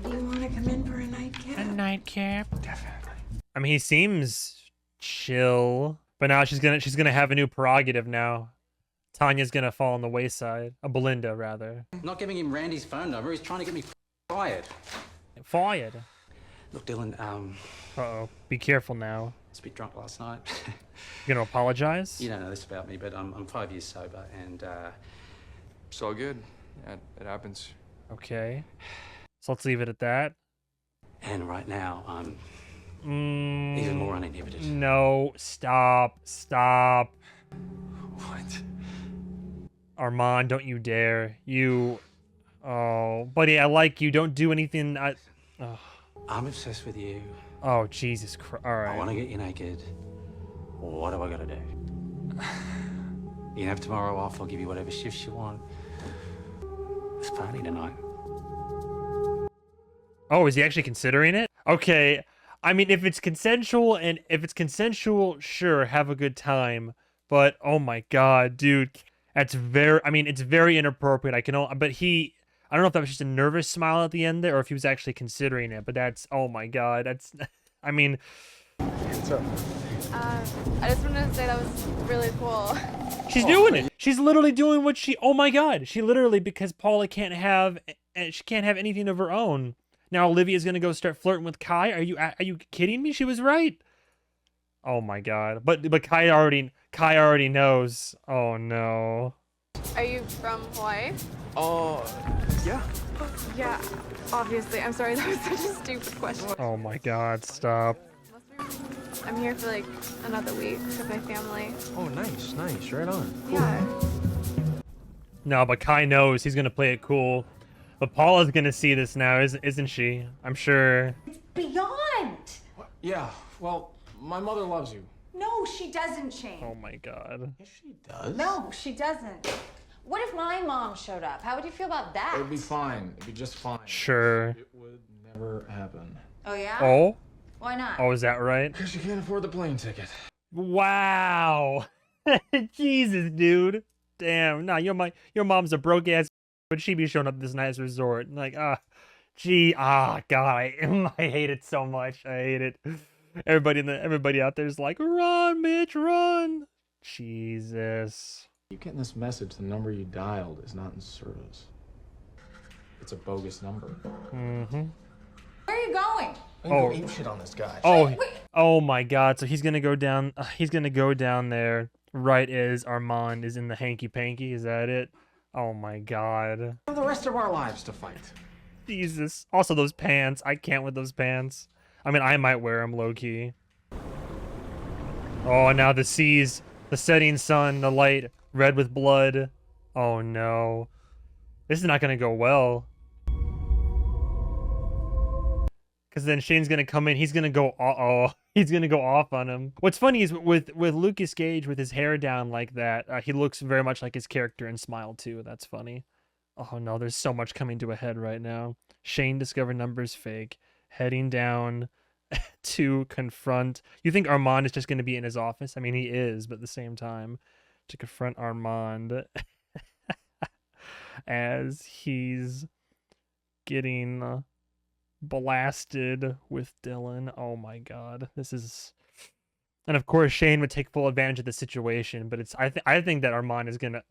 you want to come in for a nightcap? A nightcap? Definitely. I mean, he seems chill, but now she's gonna have a new prerogative now. Tanya's gonna fall on the wayside. Belinda, rather. Not giving him Randy's phone number. He's trying to get me fired. Fired? Look, Dillon, Uh-oh. Be careful now. I was a bit drunk last night. You gonna apologize? You don't know this about me, but I'm 5 years sober, and it's all good. Yeah, it happens. Okay. So let's leave it at that. And right now, I'm even more uninhibited. No, stop. What? Armand, don't you dare. Oh, buddy, I like you. Don't do anything. I'm obsessed with you. Oh, Jesus Christ. All right. I want to get you naked. What do I got to do? You can have tomorrow off. I'll give you whatever shifts you want. Let's party tonight. Oh, is he actually considering it? Okay. I mean, if it's consensual, sure, have a good time. But, oh my God, dude. It's very inappropriate. I don't know if that was just a nervous smile at the end there or if he was actually considering it, but oh my God. I mean. I just wanted to say that was really cool. She's doing it. She's literally doing what oh my God. She literally, because Paula can't have anything of her own. Now Olivia's going to go start flirting with Kai. Are you kidding me? She was right. Oh my God. But Kai already knows. Oh no. Are you from Hawaii? Yeah. Yeah, obviously. I'm sorry, that was such a stupid question. Oh my God, stop. I'm here for like another week with my family. Oh, nice. Right on. Yeah. No, but Kai knows he's gonna play it cool. But Paula's gonna see this now, isn't she? I'm sure. Beyond! Yeah, well, my mother loves you. No, she doesn't, Shane. Oh my God. Yes, she does. No, she doesn't. What if my mom showed up? How would you feel about that? It would be fine. It'd be just fine. Sure. It would never happen. Oh, yeah? Oh? Why not? Oh, is that right? Because you can't afford the plane ticket. Wow. Jesus, dude. Damn. Nah, your mom's a broke ass, but she be showing up at this nice resort. Like, God, I hate it so much. I hate it. Everybody out there is like, run, Mitch, run. Jesus. You getting this message? The number you dialed is not in service. It's a bogus number. Mm-hmm. Where are you going? I'm gonna go ape shit on this guy. Oh my God! So he's gonna go down. He's gonna go down there right as Armand is in the hanky panky. Is that it? Oh my God! The rest of our lives to fight. Jesus. Also those pants. I can't with those pants. I mean, I might wear them low key. Oh, now the seas, the setting sun, the light, red with blood. Oh no, this is not gonna go well. Because then Shane's gonna come in. He's gonna go. He's gonna go off on him. What's funny is with Lucas Gage with his hair down like that, he looks very much like his character in Smile 2. That's funny. Oh no, there's so much coming to a head right now. Shane discovered numbers fake, heading down to confront. You think Armand is just gonna be in his office? I mean, he is, but at the same time, to confront Armand as he's getting blasted with Dillon. Oh my God, this is. And of course Shane would take full advantage of the situation, but it's I think that Armand is gonna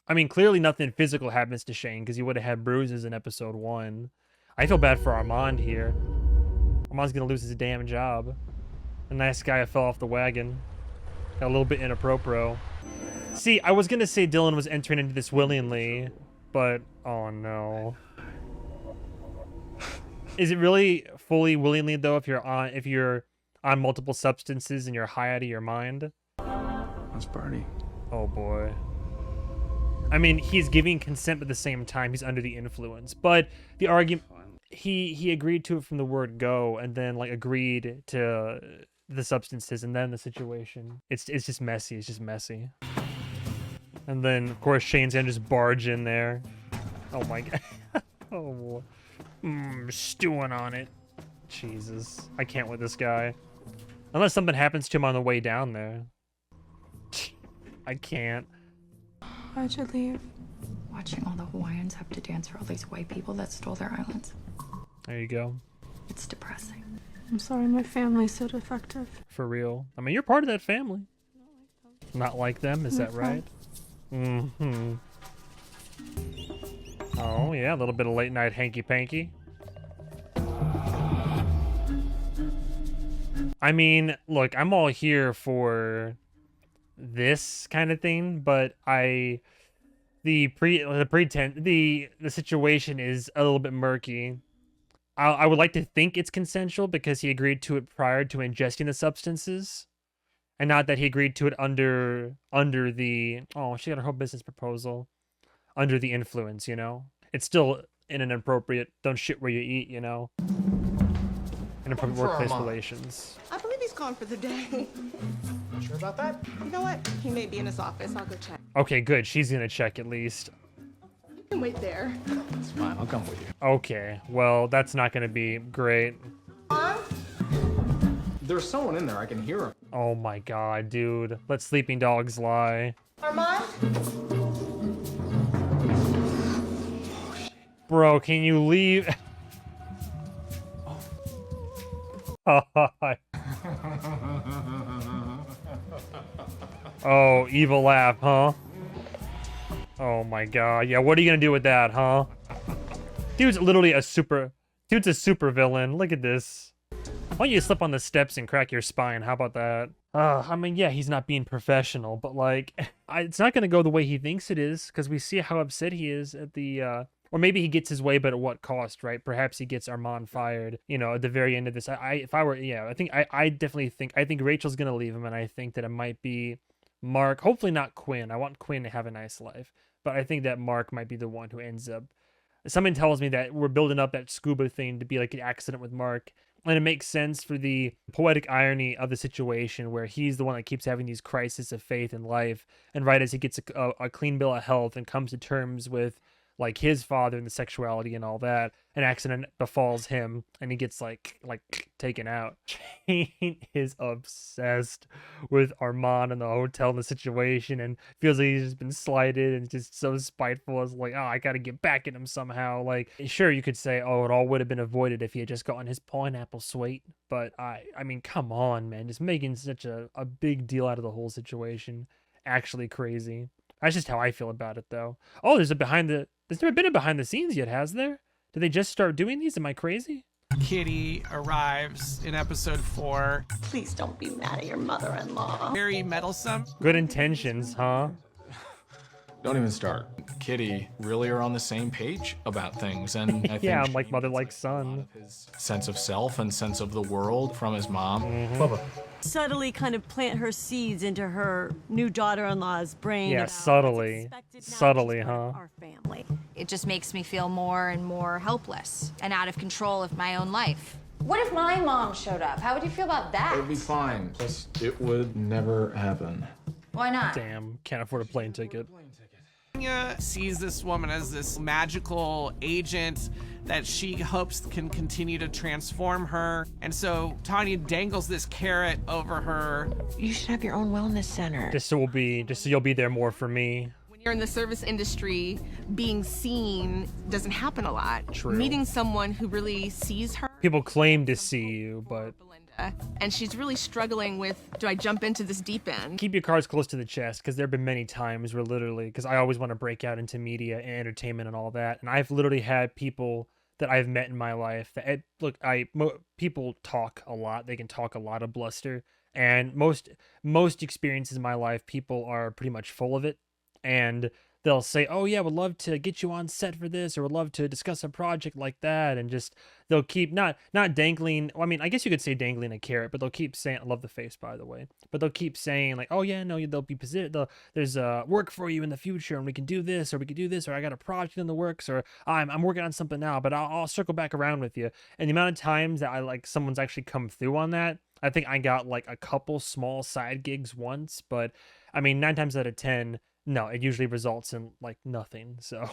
I mean, clearly nothing physical happens to Shane because he would have had bruises in episode 1. I feel bad for Armand here. Armand's gonna lose his damn job. A nice guy who fell off the wagon. Got a little bit inappropriate. See, I was gonna say Dillon was entering into this willingly, but oh no. Is it really fully willingly though if you're on multiple substances and you're high out of your mind? Let's party. Oh boy. I mean, he's giving consent, but at the same time he's under the influence. But the argument, he agreed to it from the word go, and then like agreed to the substances, and then the situation. It's just messy. It's just messy. And then of course Shane's gonna just barge in there. Oh my God. Oh boy. Stewing on it. Jesus. I can't with this guy. Unless something happens to him on the way down there. I can't. Why'd you leave? Watching all the Hawaiians have to dance for all these white people that stole their islands. There you go. It's depressing. I'm sorry my family's so defective. For real. I mean, you're part of that family. Not like them, is that right? Mm-hmm. Oh, yeah, a little bit of late night hanky-panky. I mean, look, I'm all here for this kind of thing, but the situation is a little bit murky. I would like to think it's consensual because he agreed to it prior to ingesting the substances, and not that he agreed to it under the, oh, she got her whole business proposal under the influence, you know? It's still in an appropriate, don't shit where you eat, you know? Inappropriate workplace relations. I believe he's gone for the day. Sure about that? You know what? He may be in his office. I'll go check. Okay, good. She's gonna check at least. You can wait there. It's fine. I'll come with you. Okay, well, that's not gonna be great. There's someone in there. I can hear him. Oh my God, dude. Let sleeping dogs lie. Armand? Bro, can you leave? Oh, evil laugh, huh? Oh my God. Yeah, what are you gonna do with that, huh? Dude's literally a super villain. Look at this. Why don't you slip on the steps and crack your spine? How about that? I mean, yeah, he's not being professional, but like, it's not gonna go the way he thinks it is, because we see how upset he is at the, or maybe he gets his way, but at what cost, right? Perhaps he gets Armand fired, you know, at the very end of this. If I were, yeah, I definitely think Rachel's gonna leave him, and I think that it might be Mark. Hopefully not Quinn. I want Quinn to have a nice life, but I think that Mark might be the one who ends up. Something tells me that we're building up that Scuba thing to be like an accident with Mark. And it makes sense for the poetic irony of the situation where he's the one that keeps having these crises of faith in life. And right as he gets a clean bill of health and comes to terms with like his father and the sexuality and all that. An accident befalls him and he gets like taken out. Jane is obsessed with Armand in the hotel and the situation and feels like he's just been slighted and just so spiteful. It's like, oh, I gotta get back at him somehow. Like, sure, you could say, oh, it all would have been avoided if he had just gotten his pineapple sweet, but I mean, come on, man, just making such a big deal out of the whole situation. Actually crazy. That's just how I feel about it, though. Oh, there's never been a behind the scenes yet, has there? Did they just start doing these? Am I crazy? Kitty arrives in episode 4. Please don't be mad at your mother-in-law. Very meddlesome. Good intentions, huh? Don't even start. Kitty really are on the same page about things, and I think yeah, I'm like mother, like son. His sense of self and sense of the world from his mom. Mm-hmm. Subtly kind of plant her seeds into her new daughter-in-law's brain. Yeah, subtly, huh? Our family. It just makes me feel more and more helpless and out of control of my own life. What if my mom showed up? How would you feel about that? It would be fine. Plus, it would never happen. Why not? Damn, can't afford a plane ticket. Tanya sees this woman as this magical agent that she hopes can continue to transform her. And so Tanya dangles this carrot over her. You should have your own wellness center. Just so you'll be there more for me. When you're in the service industry, being seen doesn't happen a lot. True. Meeting someone who really sees her. People claim to see you, but And she's really struggling with, do I jump into this deep end? keep your cards close to the chest, because there have been many times where literally, because I always want to break out into media and entertainment and all that, and I've literally had people that I've met in my life that people talk a lot. They can talk a lot of bluster, and most experiences in my life, people are pretty much full of it, and they'll say, oh yeah, would love to get you on set for this, or would love to discuss a project like that, and just they'll keep not dangling. I mean, I guess you could say dangling a carrot, but they'll keep saying, I love the face, by the way, but they'll keep saying like, oh yeah, no, they'll be there's work for you in the future, and we can do this, or we can do this, or I got a project in the works, or I'm working on something now, but I'll circle back around with you. And the amount of times that someone's actually come through on that, I think I got like a couple small side gigs once, but I mean, 9 times out of 10. No, it usually results in like nothing. So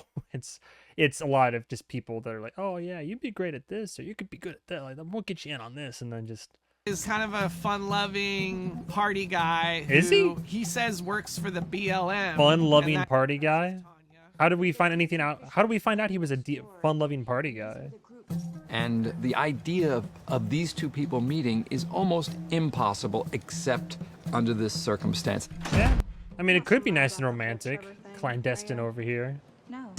it's a lot of just people that are like, oh yeah, you'd be great at this, or you could be good at that. Like, we'll get you in on this, and then just. Is kind of a fun-loving party guy. Is who he says works for the BLM. Fun-loving party guy. How did we find anything out? How did we find out he was a fun-loving party guy? And the idea of these two people meeting is almost impossible, except under this circumstance. Yeah. I mean, it could be nice and romantic. Clandestine over here. No.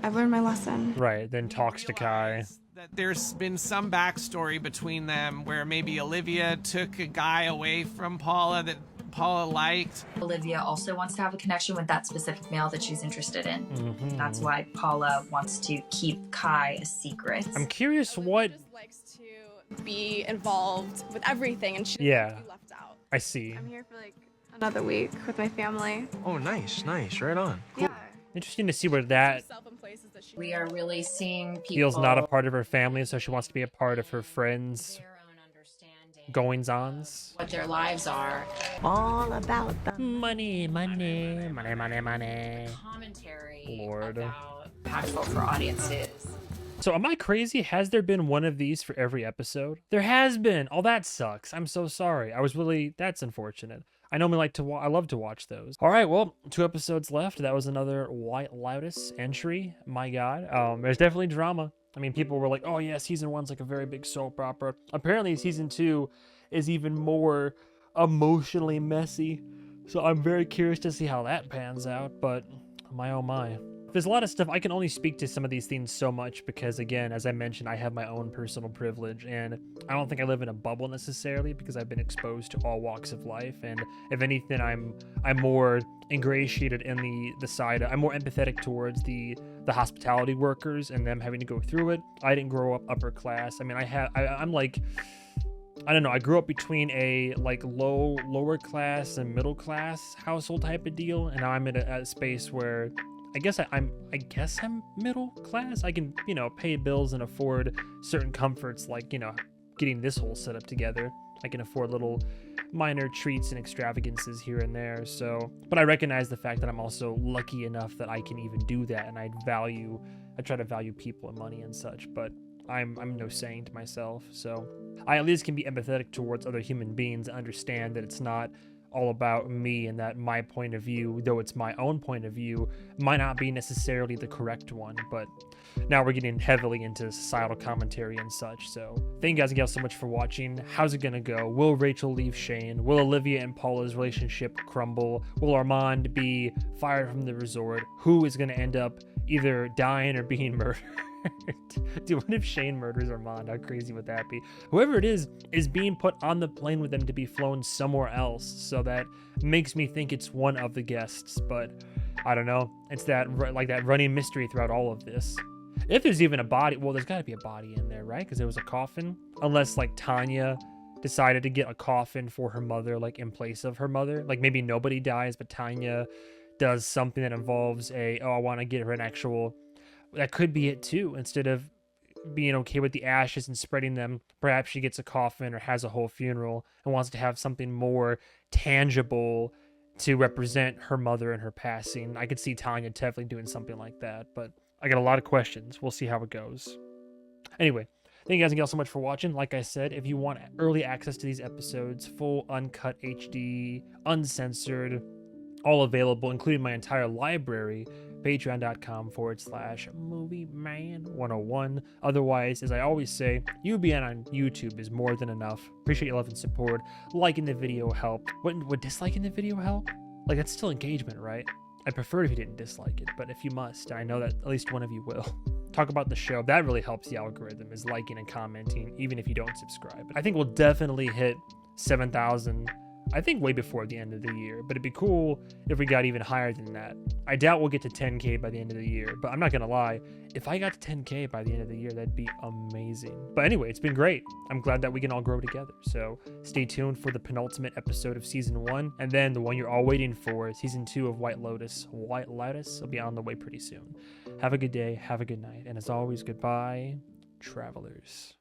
I've learned my lesson. Right, then talks to Kai. That there's been some backstory between them where maybe Olivia took a guy away from Paula that Paula liked. Olivia also wants to have a connection with that specific male that she's interested in. Mm-hmm. That's why Paula wants to keep Kai a secret. I'm curious what. Likes to be involved with everything, and she doesn't want to be left out. I see. I'm here for another week with my family. Oh, nice, right on. Cool. Yeah. Interesting to see where that we are really seeing people feels not a part of her family, so she wants to be a part of her friends' goings-ons. What their lives are. All about the money. Commentary Lord. About impactful for audiences. So am I crazy? Has there been one of these for every episode? There has been. Oh, that sucks. I'm so sorry. That's unfortunate. I normally I love to watch those. All right, well, 2 episodes left. That was another White Lotus entry. My God. There's definitely drama. I mean, people were like, oh yeah, season 1's like a very big soap opera. Apparently season 2 is even more emotionally messy. So I'm very curious to see how that pans out, but my oh my. There's a lot of stuff. I can only speak to some of these things so much because, again, as I mentioned, I have my own personal privilege, and I don't think I live in a bubble necessarily because I've been exposed to all walks of life. And if anything, I'm more ingratiated in the side. I'm more empathetic towards the hospitality workers and them having to go through it. I didn't grow up upper class. I mean, I'm like, I don't know. I grew up between a like lower class and middle class household type of deal, and now I'm in a space where. I guess I'm middle class. I can, pay bills and afford certain comforts like, getting this whole setup together. I can afford little minor treats and extravagances here and there. So, but I recognize the fact that I'm also lucky enough that I can even do that, and I try to value people and money and such, but I'm no saint to myself. So I at least can be empathetic towards other human beings and understand that it's not all about me, and that my point of view, though it's my own point of view, might not be necessarily the correct one. But now we're getting heavily into societal commentary and such. So thank you guys so much for watching. How's it gonna go? Will Rachel leave Shane? Will Olivia and Paula's relationship crumble? Will Armand be fired from the resort? Who is gonna end up either dying or being murdered? Dude, what if Shane murders Armand? How crazy would that be? Whoever it is being put on the plane with them to be flown somewhere else. So that makes me think it's one of the guests, but I don't know. It's that running mystery throughout all of this. If there's even a body, well, there's got to be a body in there, right? Because there was a coffin. Unless like Tanya decided to get a coffin for her mother, like in place of her mother. Like maybe nobody dies, but Tanya does something that involves I want to get her an actual. That could be it too. Instead of being okay with the ashes and spreading them, perhaps she gets a coffin or has a whole funeral and wants to have something more tangible to represent her mother and her passing. I could see Tanya definitely doing something like that, but I got a lot of questions. We'll see how it goes. Anyway, thank you guys again so much for watching. Like I said, if you want early access to these episodes, full uncut HD, uncensored, all available, including my entire library, patreon.com/MovieMan101. Otherwise, as I always say, you being on YouTube is more than enough. Appreciate your love and support. Liking the video helped. Would disliking the video help? Like, that's still engagement, right? I'd prefer if you didn't dislike it, but if you must, I know that at least one of you will. Talk about the show. That really helps the algorithm, is liking and commenting, even if you don't subscribe. I think we'll definitely hit 7,000, I think way before the end of the year, but it'd be cool if we got even higher than that. I doubt we'll get to 10K by the end of the year, but I'm not gonna lie, if I got to 10K by the end of the year, that'd be amazing. But anyway, it's been great. I'm glad that we can all grow together. So stay tuned for the penultimate episode of season 1, and then the one you're all waiting for, season 2 of White Lotus. White Lotus will be on the way pretty soon. Have a good day, have a good night, and as always, goodbye, travelers.